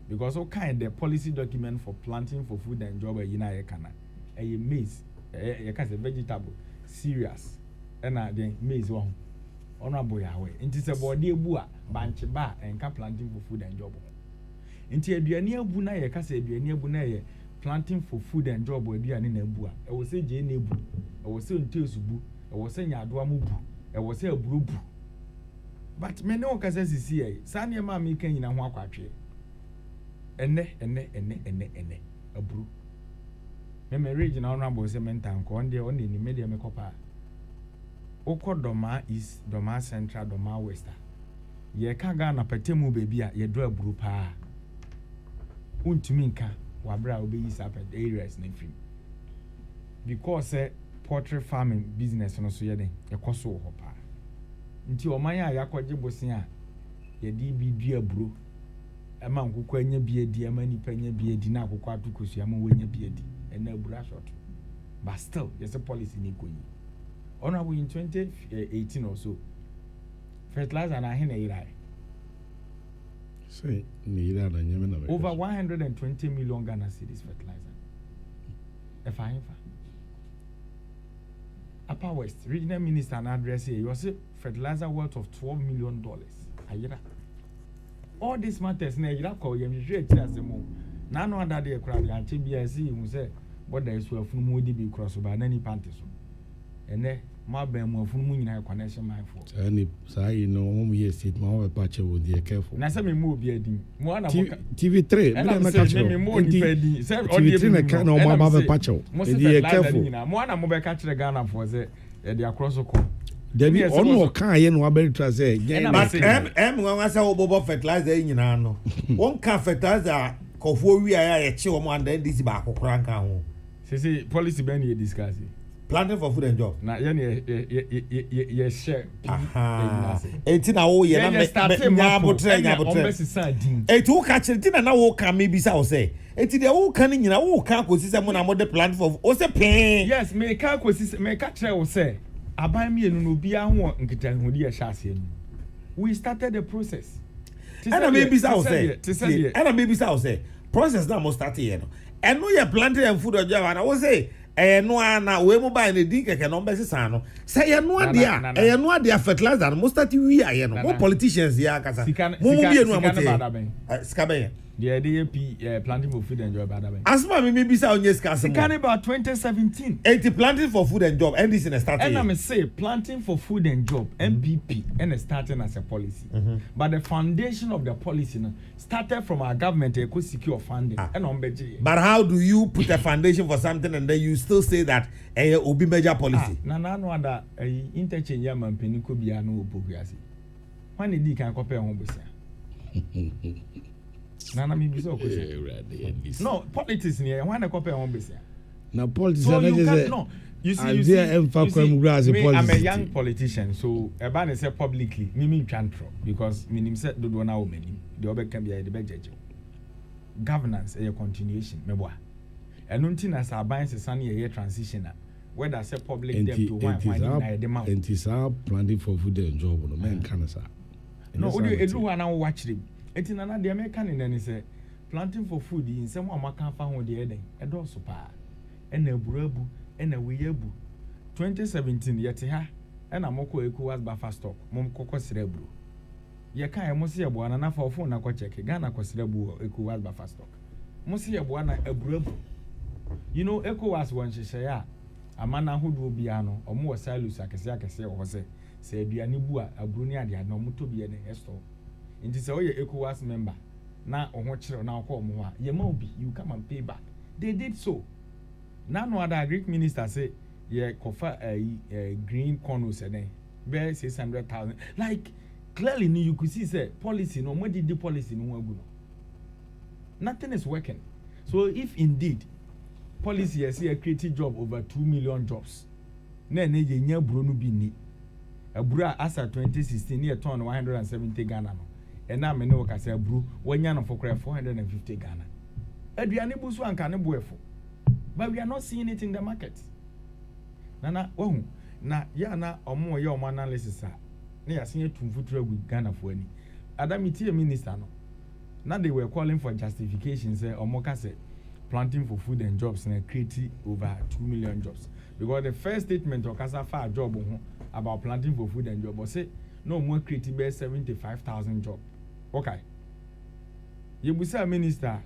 because all kind the policy document for planting for food and job in na kana maize you can say vegetable cereals and then maize one honorable yawe it say body ebu a banche ba and can planting for food and job nti aduane ebu na ye ka say aduane ebu na ye planting for food and job aduane na ebu a e wo say je na ebu e wo say ntesubu e wo say nyadoa mubu e wo say aburubu but me no ka say sisi e sane ma me kan nyina ho akwatwe ene aburu me regional honorable say mentan ko onde on ni media me kopa okodoma is doma central doma west ye ka ga na patemu bebi a ye do aburu pa untumi nka wabra obeyi sapet areas na film because poultry farming business no so ye den ye koso ho pa nti oman a yakogye bosen a ye di bi dua buro ema nkukọ anya bi edi ema nipa anya bi edi na akukọ atukosu ama wanya bi edi ena abura short but still yes a policy ni koyi ona we in 2018 or so fertilizer na hena irai say ni ira na nyame na over 120 million Ghana cedis fertilizer efa Upper West regional minister and address here you say fertilizer worth of $12 million ayira all these matters na ayira call yem hwehwe asemo na no under the crowd and TBC you say what there is we afunu mu di bi cross ba na ni panty so ene ma ban mu afunu mu nyina connection my for any say no home here sit ma we patch we dey careful na say me mu obi adin mu ana TV3 me na catch me mu oni pedi say TV3 na ka no ma ba patch we dey careful mu ana mu be catch the Ghana for say e dey across ko Debi ono kan ye no aberi tra say but wan say obobo fertilizer nyina no won kan fertilizer kofo wi aya ye che wo mo and this ba akokora kan ho say policy ben ye discuss planting for food and job na ye share enti na wo ye na nya abotre enti wo ka chiri na wo ka me bi sa wo say enti de wo ka ni nyina wo ka kosi say mo na mo de plant for o say pen yes me ka kosi me ka kire wo say aban me enu no bia ho nkitahudi ya hyase enu we started the process and maybe sa wo say and maybe sa wo say process na mo start here no enu ye planting and food and job na wo say no ana we mo buy na din keke no mbese san no say ye no ade fertilizer no mo start wi aye no mo politicians ya kasa mo bi enu amote sika ben The idea planting for food and job. Asma me maybe say on yes It can about 2017. 80 planting for food and job and this in a starting. And I'm say planting for food and job MPP and starting as a policy. But the foundation of the policy started from our government to secure funding and on budget. But how do you put a foundation for something and then you still say that will be major policy? No other interchange man penny could be no progress. When did you can compare home with Nana me be so no politics near when I compare one business. Now politics so you can't no. You see, I'm a young politician, so a ban is said publicly. Me chantro because me said do now many. The other can be the best judge. Governance a continuation. Me boy. And nothing as our banks is sunny a year transition. Whether say public debt to one demand. And it's our planning for food and job. No man can say. No, everyone now watch them. Eti nana the American in any say planting for food in some one can find the heading a door super and a burabu and a weebu 2017 yet ha and a moko equals buffer stock mom coco cerebro ye can mosi a buana for phone na check Ghana considerable equals buffer stock mosi a buana a burabu you know ECOWAS one she say a man who do biano or more silus akese or say aduane bu a abroni ade na omoto bi ne store nti say oye ECOWAS member na oho kire na akọ omo a ye ma obi you come and pay back they did so na no other Greek minister say ye kofa green corners and be 600,000 like clearly you could see say policy no more the policy no agu no nothing is working so if indeed policy has a creative job over 2 million jobs na ye nya bro no bi ni abura asa 2016 near ton 170 Ghana no and now me no ka say aburu wanya no for 450 Ghana aduane busu anka ne boefo but we are not seeing it in the market nana wahu na ya na omo ye omo analysis a na ya sen tumfutura gu Ghana fo ani adamiti minister no na they were calling for justification say omo ka say planting for food and jobs na create over 2 million jobs because the first statement of Kasa for job about planting for food and job but say no more creating be 75,000 jobs okay you busa minister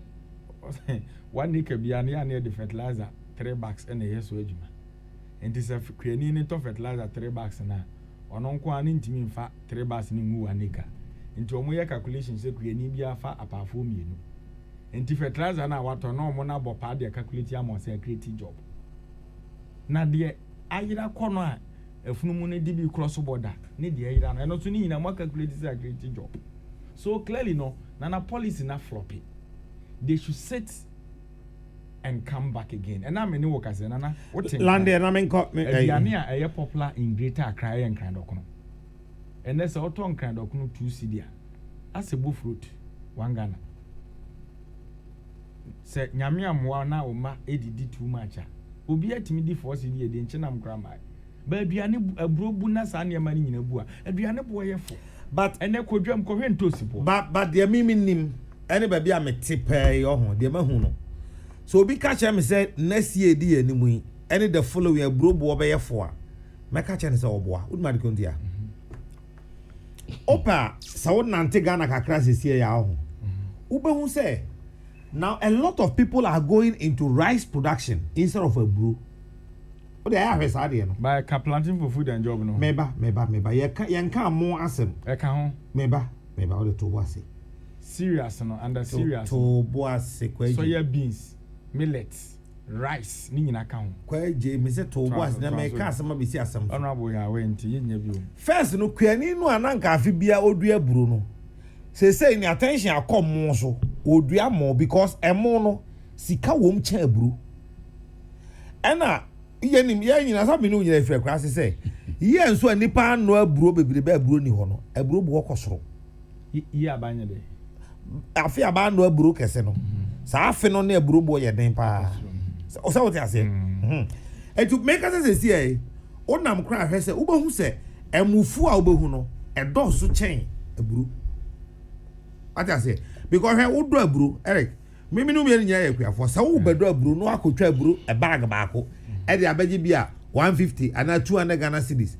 one day be near the fertilizer 3 bags and a year so ejuma and this of creating to fertilizer 3 bags na ono nko ani ntimi mfa 3 bags ni ngu anika nti omo ye calculation say creating bi afa apafo mienu nti fertilizer na wato no mo na bopa de calculate am say create job na de ayira kono a efunumu ne di bi cross border ne de ayira na no so ni nyina mo calculate say create job so clearly no na policy na floppy they should sit and come back again and now many workers nana what land and I mean a popular in Greater Accra and Krandokono and there's a ton Krandokono 2 cedi as a bull fruit 1 Ghana say nyame amwa na oma edidi too much obi atimi di 4 cedi e de nchenam grama ba aduane abrobu na sa ne mani nyina bu a aduane bo yefo but ene kodwam ko hwento sipo but the miminim any baby am tipe yo ho de mahu no so obi catch me say next year di animu yi any the following abrobu obeyefo a me catch ne say oboa uduma de kontia opa sawo nante Ghana kakra sesie ya ho ubehu say now a lot of people are going into rice production instead of abro o de ya hwesa de no by planting for food and job no meba ye kan mo asem e kan ho meba o de to wase serious no under serious to boase kwaji soya beans millets rice ni nyina kan ho kwaji me say to boase na me ka asem be si asem honorable ya we nti yenya bi o first no kwani no ananka afi bia odua buru no say ni attention akom so odua mo because emo no sika wom cha buru ena yenim ye nyina sabi no nyina fira kwase say ye nso anipa no aburo bebrebe aburo ni ho no aburo bo kosoro yi abanye de afi aba no aburo kese no sa afi no na aburo bo ye den pa o sa wote ase etu make us say eh onam kra hwese ubehu se emufu a ubehu no edo so chen aburo ati ase because he wodo aburo Eric mimi no me nya ye kwafo sa wo bedo aburo no akotwa aburo e bag baako e de abaji bia 150 ana 200 Ghana cedis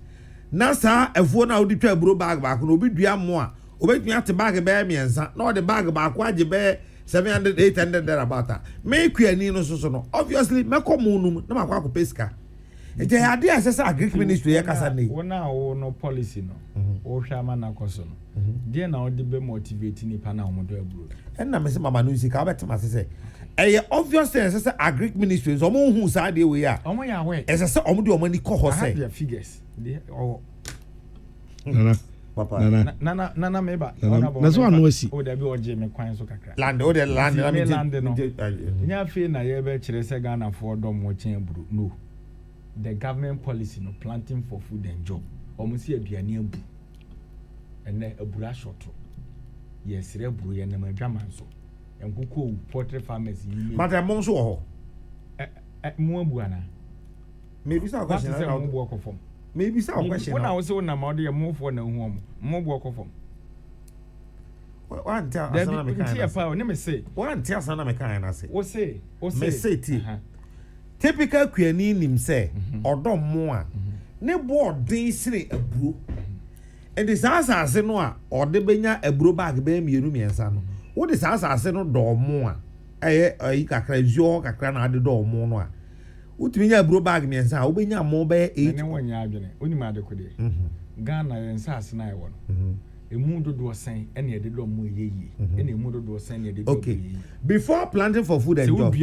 na sa efuo na wodi twa aburo bag baako no obi dua mo a obetumi ate bag be miensa na o de bag baako age be 700 800 there about that make you any no so no obviously me come munum na makwa ko pesika ete ade asesa agric ministry ya kasa ni wona wo no policy no wo hwa ma na koso no de na wo de be motivate ni pa na wo do aburo na me se mama no sika obetema se obvious thing asesa agric ministry so mo hu sa de we ya omo ya we asesa omo de omo ni ko ho say the figures they nana papa nana meba na so anu asi o da bi oje me kwan so kakra land o de land na me no nya fe na ye be kire se Ghana for dom wo chen aburo no the government policy no planting for food and job omusi aduane abu ene abura short yes reburu ye na madwaman so enkoko poultry farmers yi but am so ho mu abu ana maybe sa question na mu bu okofom maybe sa question na wo se na ma de mu fo na hu mu bu okofom one tell asana me kan na pa ne me say one tell asana me kan na say o say me say ti typical kwani nim say odom mo a ne board din sire aburo and the asase no a ode benya aburo bag be miensa no wo de asase no do mo a ayi kakra zio kakra na ade do mo no a utimi nya aburo bag miensa wo benya mo be 8 ne wonya adwene onima ade kode Ghana yensa ase na ewo no emu dodo sen ene ede do mo yeye ene emu dodo sen ede do okay before planting for food and job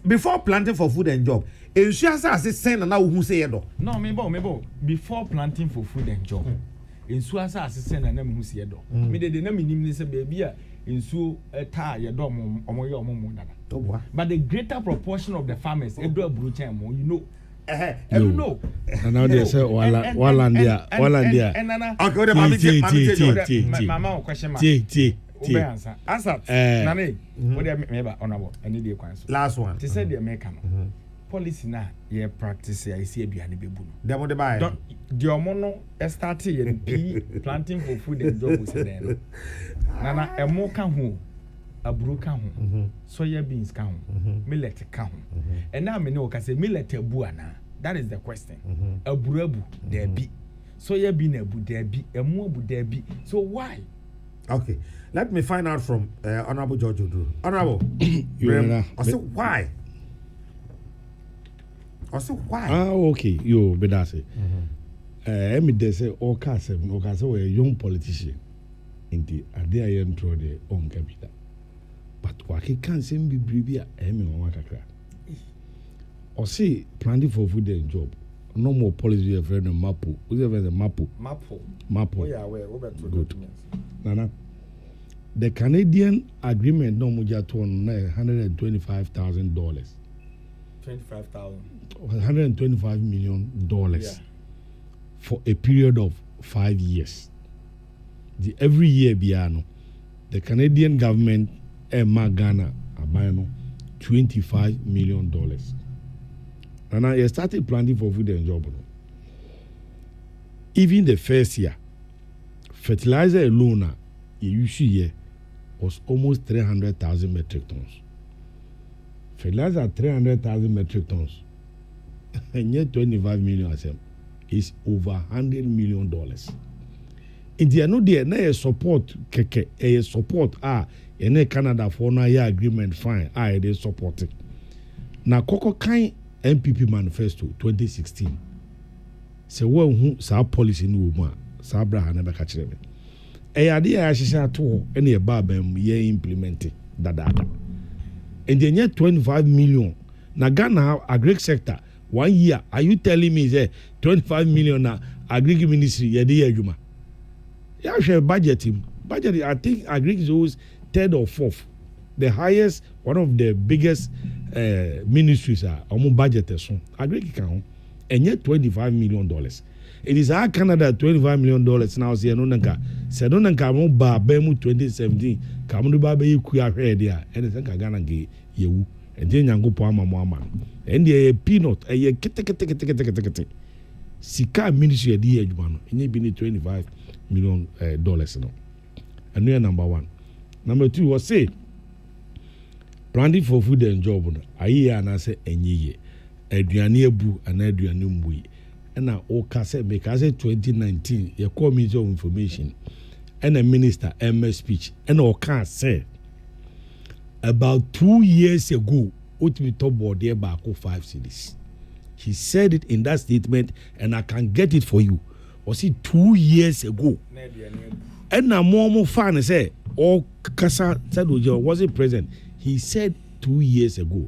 before planting for food and job ensu asase sen na wo hu say ye do no me bo before planting for food and job ensu asase sen na me hu say ye do me de na me nim ni say baby a ensu ta ye do omo ye omo dada but the greater proportion of the farmers e do aburu chen mo you know you know and now they say Wallandia okay what the mama question ma answer nane what the member honorable any dey kwan so last one they said the America no policy na ye practice ya isi aduane bebu no dem de buy the omo no start ye planting for food and job we say then nana emo ka ho aburu ka ho soya beans ka ho millet ka ho and now me no ka say millet abu ana that is the question aburu there be soya bean abu there be emo abu there be so why okay let me find out from Honorable George Oduro. Honorable I say why okay yo be that say me dey say all case we a young politician in the ade ayen throw the on capital but waki can same be bribia me won kakra or say planning for food and job no more policy of friend mapo we have the mapo oh yeah we good nana the Canadian agreement no muja to $125,000 $125 million for a period of 5 years. Every year, Biano, the Canadian government and Ghana are $25 million. And I started planning for food and job. Even the first year, fertilizer alone, year was almost 300,000 metric tons. Fertilizer 300,000 metric tons, and yet 25 million is over $100 million. India no there na support keke support in Canada for na year agreement fine they support it. Na koko kan MPP manifesto 2016. Se wo hu sa policy no mu a sa Abraham na be ka kire me. Ade ya hyehyɛ to ene e ba bam ye implement dadada. And then yet 25 million. Na Ghana agri sector 1 year. Are you telling me say 25 million na agri ministry ye dey adwuma? Yeah, share budget. I think agri is always third or fourth. The highest, one of the biggest ministries are almost budget so. Agri can and yet $25 million. It is our Canada $25 million now. Say no nanka. Say no nanka mo ba bemu 2017. Kamu ba be ku ahwe dia. And say Ghana ge yewu. And then yango po ama mo ama. And the peanut kete. Sika ministry di adwuma no. Enye bi ni $25 million no. And we are number 1. Number 2 was say planning for food and job no. Ayi ana say enye ye. Aduane abu ana aduane mbui. And now, okay, say because 2019, you call Ministry of Information, and a minister MS speech and all can say about 2 years ago what we talk about there back 5 cities. He said it in that statement and I can get it for you. Was it 2 years ago? And now more fan say all Kasa said was it present? He said 2 years ago.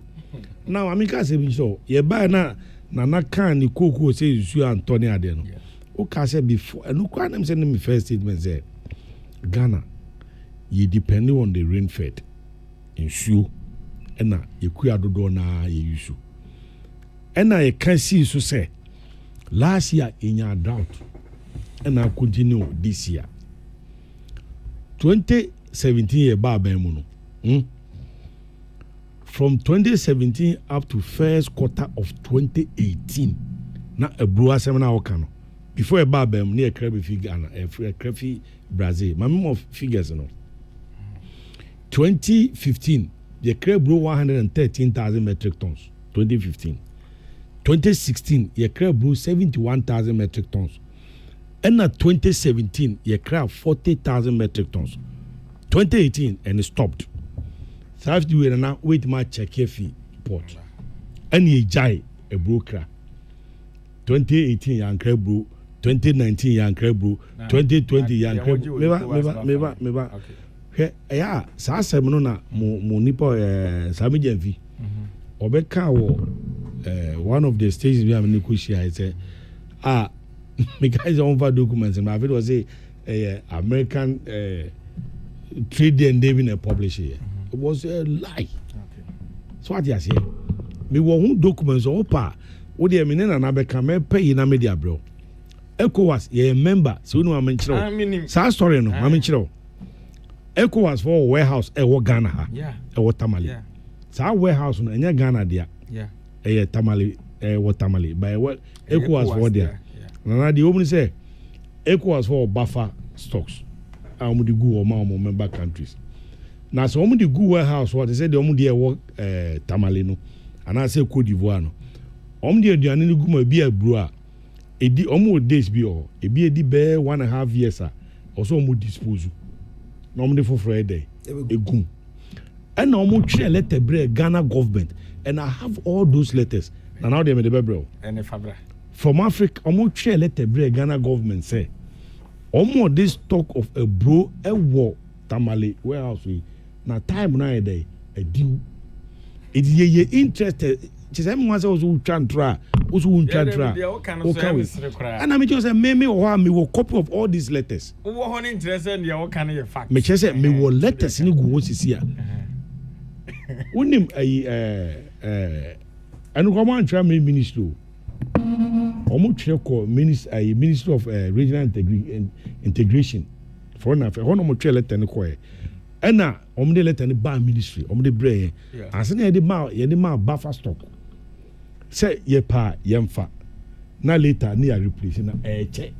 Now I mean can say so ye buy na can ni koko say you Anthony Adeno. Okay, said before, and look what I'm saying my first statement say Ghana, you depending on the rainfed in shoe, and now you queer do na you use. And now you can see so say last year in your drought, and I continue this year. 2017 year Babemuno. From 2017 up to first quarter of 2018, na a brewer seminar okano. Before a Babem near Krabby figure and a Krabby Brazil, my mom of figures, 2015, the crab grew 113,000 metric tons. 2015. 2016, the crab grew 71,000 metric tons. And at 2017, the crab 40,000 metric tons. 2018, and it stopped. So I have to now wait my check fee port. And ye jai a broker. 2018, young crab brew. 2019 young crab brew. 2020 young crab brew. Meba. Okay. Yeah, sa semino na mo nipo Sami Jenfi. Obeka wo one of the stages we have in Nikushi I say me guys on for documents and my video was say American trade and David a publisher. It was a lie. Okay. So what you say? Me wo documents on pa wo de me na na beka me pay na media bro. ECOWAS ye member so no amenchiro. Sa story no amenchiro. ECOWAS for warehouse wo Ghana ha. Yeah. Wo Tamale. Yeah. Sa warehouse no enya Ghana dia. Yeah. Tamale wo Tamale. By what ECOWAS for there. Na the woman say ECOWAS for buffer stocks. Amu di go o member countries. Na so omu di go warehouse what they say the omu di wo Tamale no. Ana say Cote d'Ivoire no. Omu di aduane no gu ma bi abru a edi omu days bi o ebi edi be 1.5 years a also omu dispose. Na omu di for day egum. And now omu three letter bre Ghana government and I have all those letters. And now they made the bro. And Fabra. From Africa, omu three letter bre Ghana government say omu this talk of a bro a war Tamale warehouse we na time na day a deal. It is ye interested. Just everyone says also chantra, also chantra. And I just say me or me will copy of all these letters. What interested in your kind of fact? Me just say me will letters in go here. Unim and come on try me ministry. Omo try call minister of regional integration. Foreign affairs. Ono mo try letter no call. And na omo de letter no ba ministry. Omo de bre. And say na ye de ma buffer stock. Say ye pa yemfa. Na later ni a replace na check.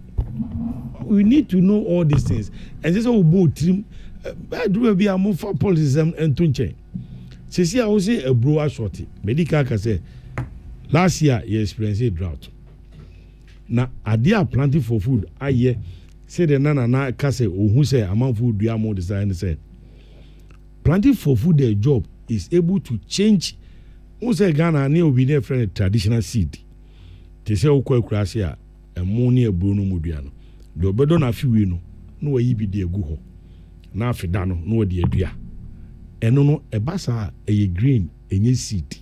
We need to know all these things. And this all both trim do be a move for policies and tunche. See, I will say a brewer shorty. Medical can say last year you experienced a drought. Now, are there plenty for food? I hear say the nana na kase or who say amount food do more design say plenty for food their job is able to change. Who say Ghana near be near friend traditional seed. They say okwa krasia and money a bruno mudiano. Do bedo na fi we no no yi bi de egu ho. Na afida no de adua. Eno no ebasa eye green enye seed.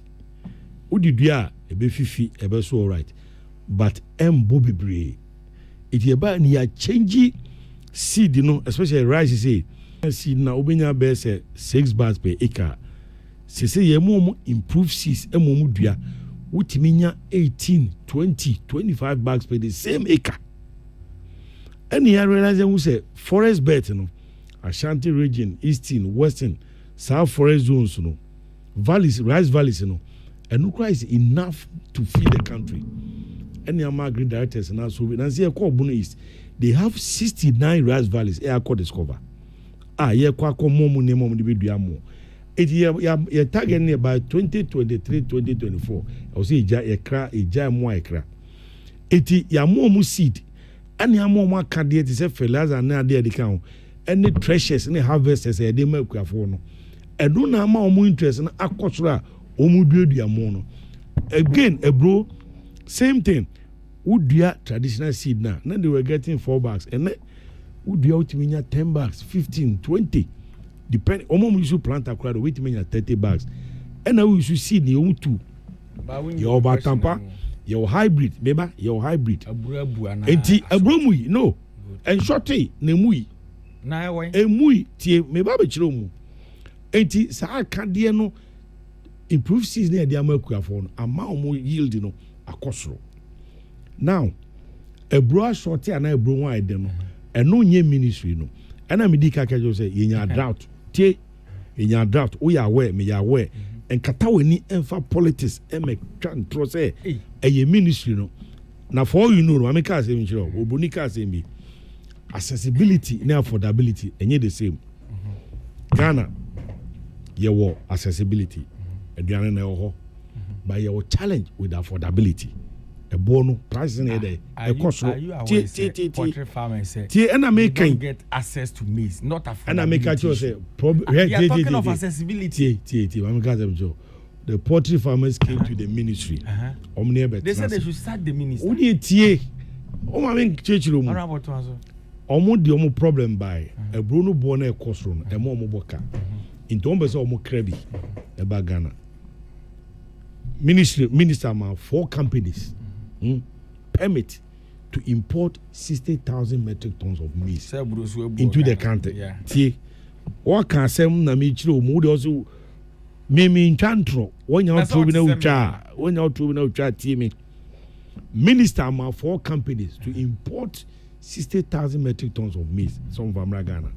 Udi dua ebe fifi ebe so alright. But embo bebre. It ye ba ni ya change seed no especially rice say seed na obenya be say 6 bags per acre. Se ye mo improve seeds emo dua wutimi nya 18, 20, 25 bags per the same acre. And you realize who say forest belt no Ashanti region, eastern, western, south forest zones no valleys, rice valleys no and no is enough to feed the country. And the agri directors and also and see Bono East they have 69 rice valleys air called discover. Ye kwa ko mo ne mo de bedua mo. It ye target near by 2023 2024. I will say eja mo ekra. Eti ya mo seed and ya mo ka de ti se fertilizer na de kan any treasures any harvesters e dey make akuafo no edo na ma omo interest na akosoro a omo duadua mo no again ebro same thing udua traditional seed na they were getting 4 bags and udua utiminya 10 bags 15 20 depend omo use plant akura we utiminya 30 bags and now we use seed ni omo 2 your batampa your hybrid beba your hybrid enti abromu no and shorty na mui na ewe emui tie meba be kire omu enti saa kade no improve seeds na dey amakuafo no ama omo yield no akosoro now ebro shorty ana ebro wan ide no eno nye ministry no ana me di ka ka jo say yenya drought tie yenya drought o ya aware me ya aware enkata wani emfa politics eme twantro say eye ministry no na for you know am ka say nchiro oboni ka say bi accessibility and affordability enye the same Ghana yewo accessibility aduane na ho but yewo challenge with affordability ebono price na dey e cost poultry farmers say and American get access to maize not affordability and American say talking of accessibility the poultry farmers came to the ministry they said they should start the ministry odi tie o ma men chechiro mu omo di omo problem by ebro no bo na e cost no e mo omo boka into omo be say omo krebi e ba Ghana minister ma 4 companies permit to import 60,000 metric tons of maize into the country. See, what can say na me chiro mu de also me ntwantro when you to be na ucha tie me minister ma 4 companies to import 60,000 metric tons of maize some from Ghana.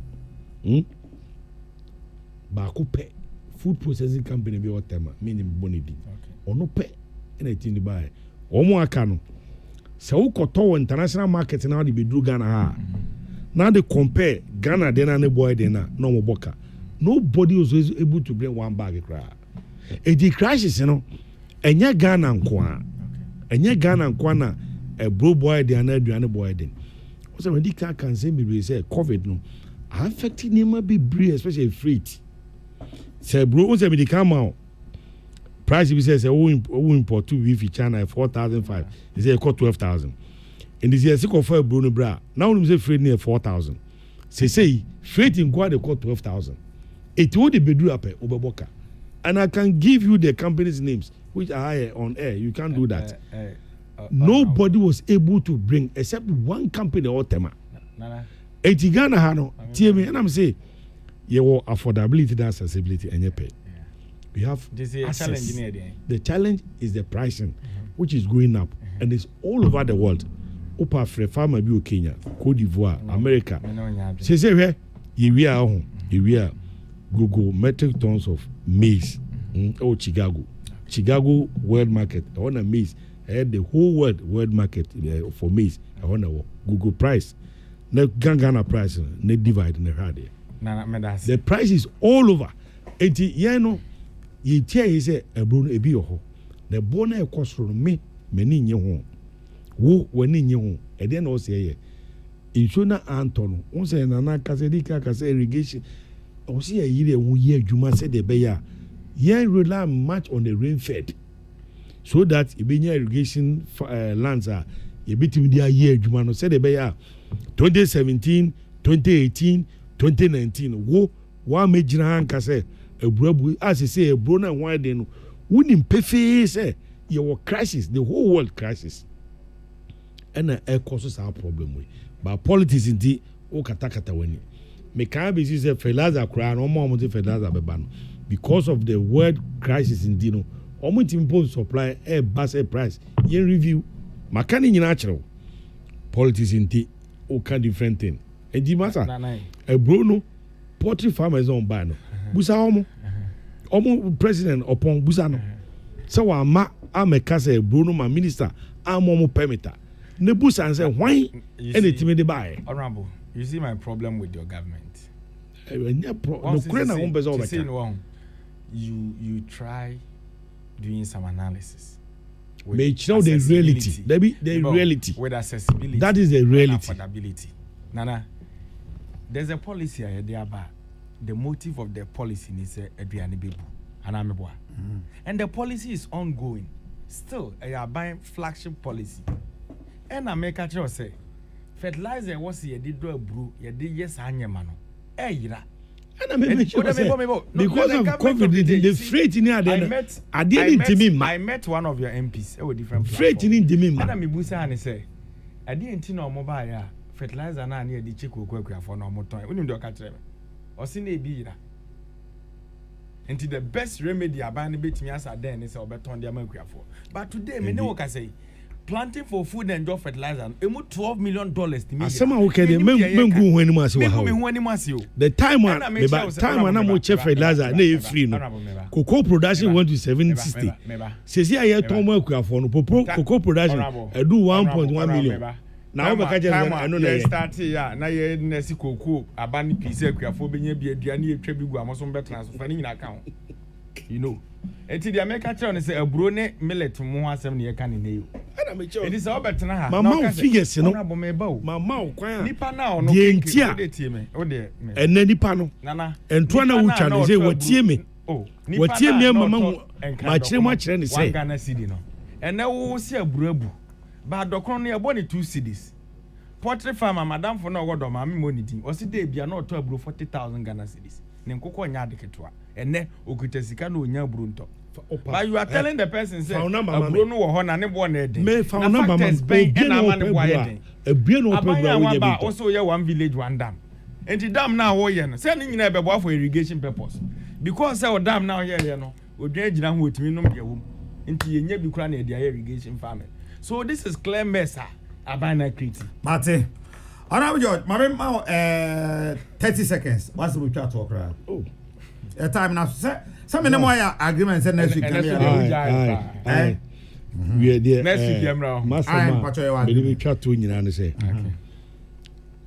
Ba ko pe food processing company be otema meaning bonidi. Ono pe na tin buy. Omo aka no. Se wo koto international market na de be dru Ghana ha. Now they compare Ghana then and the boy then no mo boka. Nobody was able to bring 1 bag cry. The crisis, you know, enya Ghana nko enya Ghana nko na a bro boy then na aduane boy then. So when the can say me say COVID no affecting him be brave especially freight. Say bro say me come out price we say who import 2 beef China 4,500 he say cost 12,000 and this year sick of bro no bra now we say freight near 4,000 say freight in Gwa they cost 12,000 it would be do up obeboka and I can give you the companies names which are higher on air you can't do that nobody was able to bring except one company or tema Ghana hano TM and I'm say your affordability and accessibility and pay. We have access. The challenge is the pricing, which is going up, and it's all over the world. Opa Fre farmer bi Kenya, Cote d'Ivoire, America. Say where you are Google metric tons of maize. Chicago world market. I want a maize. I had the whole world market for maize. I want a Google price. The Ghana price. Ne divide ne hard. The price is all over. Enti yeno ye tie say ebro no ebi ho the bona e kosoro me mani nye ho wo wani nye ho e de na o se ye insuna anton won say na na kase di ka kase irrigation o se ye yire wo ye adwuma se de be ya ye rely much on the rain fed so that e be irrigation lands are ye bitim dia ye adwuma no se de be ya 2017 2018 2019 wo wa mejina hanka say ebro as say ebro na why dey no wunim pefe say your crisis the whole world crisis and a causes our problem we but politics indeed o katakata wani me can be say fertilizer cry no more fertilizer beba no because of the world crisis indeed no omo impose supply air bus air price yen review makani nyina akere politics indeed o can different thing e di matter ebro no poultry farmers on buy no busa omo president upon busa no so wa ma ameka say Bruno ma minister amomo permitter ne busa and say why anything dey buy honorable you see my problem with your government you try doing some analysis with the reality the reality with accessibility that is the reality affordability nana there's a policy there about the motive of the policy is aduane bebu anameboa. And the policy is ongoing. Still, a buying flagship policy. And I make a choice say fertilizer was ye did do a brew, ye did yes anyamano. Yira. And I make sure because of COVID, the freight in here, I met one of your MPs. With different freight in the and I'm busa and say, I didn't know mobile fertilizer na near the chico for no more time. We need to catch them. Or seen a beer. And the best remedy about bit me as a den is over ton the America for. But today, me know what I say. Planting for food and job fertilizer, $12 million to me. Some are okay, the men go when you must the time when I'm with fertilizer, they free. Cocoa production went to 760. Says here, I had Tom for cocoa production, I do 1.1 million. Now, I know start here. Now, you're Nessie Cocoa, a bandy piece of for being a Diani Trebu, Amazon Betrans, funding account. You know, and to the American channel say a brune millet to more 7 year can in you. It is all better now. Mamma figures, you know, Mamma, Nipa now, no, and then Nipano, Nana, and Tuana Uchan say what me. Oh, what me, Mamma, much and say Ghana City. And now we'll see a brebu. But the corner near 2 cities. Poultry farmer, Madame for no word of mammy money. Was it they be not to abroad 40,000 Ghana cities? Nemco and Yadiketua. And then Okutesicano nya Brunto. But you are telling the person, say, Bruno or Hon and one head. May found numbers pay a Bruno also your one village, one dam. And the dam now, sending in a baby for irrigation purpose. Because our dam now here, you know, would dredge down with me no more into your near Bucrania, their irrigation farming. So this is clear mess. Abana Crete. Mate. Honorable George, my 30 seconds. What's the chat talk around? Oh. A time now. Some of them are agreements and next week. Aye. We are there. Next week, Master. We chat to you and say,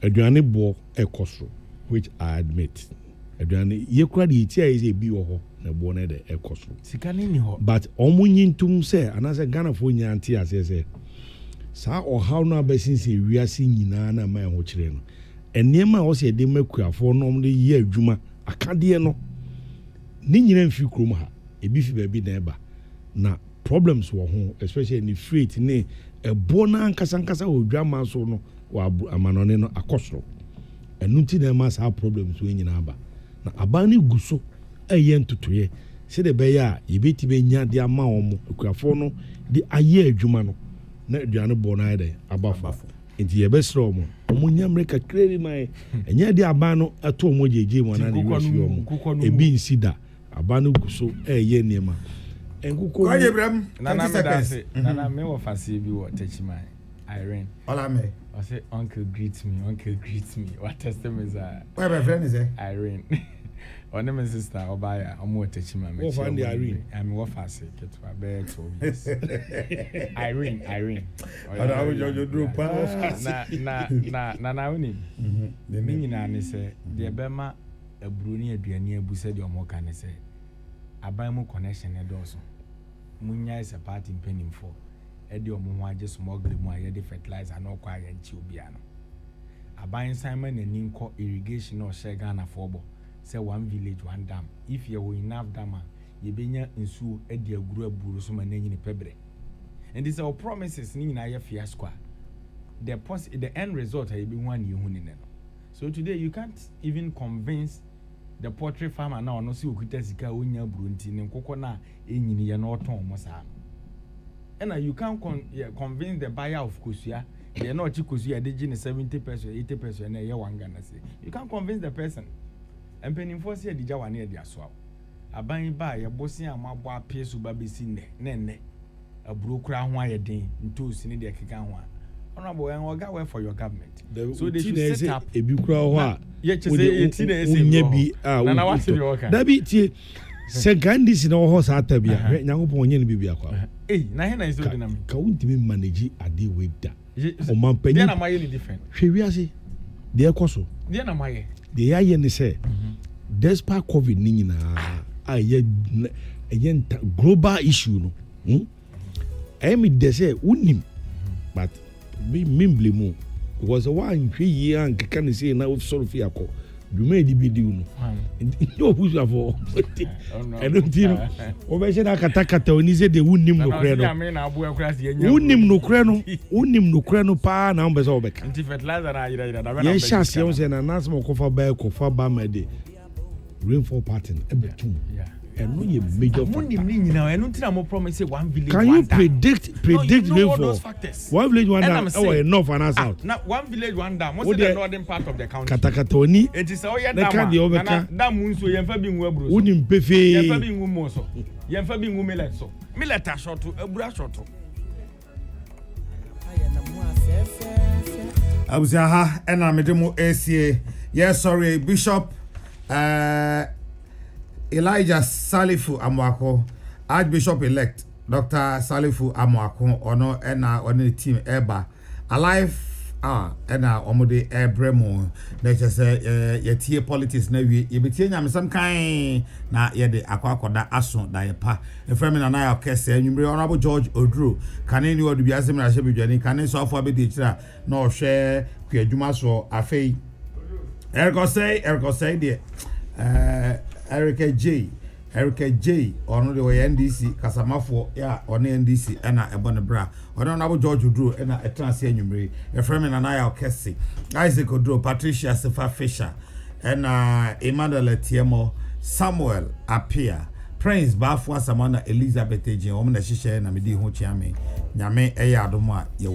Adriani Bo Ecosro, which I admit. Adriani, you could eat here is a bio. Na bone de ekoso sikani ni ho but omunyin say anase Ghana fo nyanti ase say sa o how no abesinse wiase nyina na ma ho kire no enema o se de makuafo no de ye adwuma akade no ni nyina mfi krom ha ebi fi ba bi na eba na problems wo ho especially in freight ne ebo na ankasa odwama so no wa amanone no akoso enunti na ma sa problems we nyina aba na abani guso ayen tutuye se de beya yebeti be nya de ama omo akuafo no de aye adwuma no na aduane bo na ide abafo enti yebesro omo nya America kredi mai enya de aba no ato omo jeje mo na de wishi omo ebi nsida aba no guso eye niema enkuko ko Abraham na me wo fase bi wo techimai Irene ola me I say uncle greet me what testimony is that where my friend is Irene. Or name sister Obaya, I'm more touching my mate. Irene. I'm what fast get to a bed to Irene. I would you do na only. The meaning and say the Bema a Bruni Adriania Bussed or more can say. A Bimo connection a dozen. Munya is a party in penning for. Eddie or Mumwa just smuggling my head fertilizer no quiet and Chubiano. A buying Simon and Ninko irrigation or Shagana Fobo. Say one village, one dam. If you were enough dam, you be near in Sue, Eddie, grew up Burusuma in Pebre. And these are promises in a fiasco. The end result, I be one you winning. So today, you can't even convince the poultry farmer now, no see who Tesika, Unya Bruntin, and Cocona in Yanoton Mosa. And you can't convince the buyer of Kusia. They're not Chikusia, they're 70%, 80%, and a one Ghana say. You can't convince the person. And penny for say the Jawa near their swap. A buying by a bossy and my boy pays to baby sine, nene. A blue crown wire day, into Sinidia Kikanwa. Honorable and Ogawa for your government. So they should set up a bucra. Yet you say it's in a and I want to be okay. That be Secondis in our horse at Tabia, now upon Yen Bibia. Eh, Nahana is doing them. Can't even manage a deal with that. Oh, my penny. Then am I any different? She dear Cosso. Then am I? The ayen say, despite COVID, Nina, a global issue. I mean, they say, unim, but be mimbly mo. was a one year and can say now sort of fiaco. You may be doing no push for. I don't know. Ovation Akatakata when he said they wouldn't him no creno. Wouldn't no creno pa numbers over. Yes, Shas Young and an asthma cover back of Fabamade. Rainfall pattern, everything. And no you major promise 1 village. Can you predict rainfall? 1 village 1 dam. Oh, enough and us out. Now 1 village 1 dam. What's the northern part of the country? Katakatoni. It is all your dam. Dam so yemfa bi nwabru. Unim pefe. Yemfa bi nwumo so. Yemfa bi nwumelet so. Millet short to ebura short to. Abuzaha ena medemo ACA. Yes, sorry, Bishop Elijah Salifu Amwako, Archbishop-elect Dr. Salifu Amwako, ono ena on team Eba alive ena omode Ebremo na chese yetie politics na wie yebetie nyame sam kan na yede akwakoda aso da yepa efremi na na yakese anwumre honorable George Oduro kane ni odu biasem na hye bedwani kane so afo abedi kira na ohwe kwadwuma so afei Eric say de Erica J ono de we NDC kasamafo ya ono NDC ena ebone bra ono na George Oduro ena etrance anwumre efremi na na ya okese Isaac Oduro Patricia Sefa Fisher ena Emmanuel Tiemo Samuel Apia Prince Bafwa Samana Elizabeth Ejin omo na hihye na medi ho chiame nyame eya adomo a ye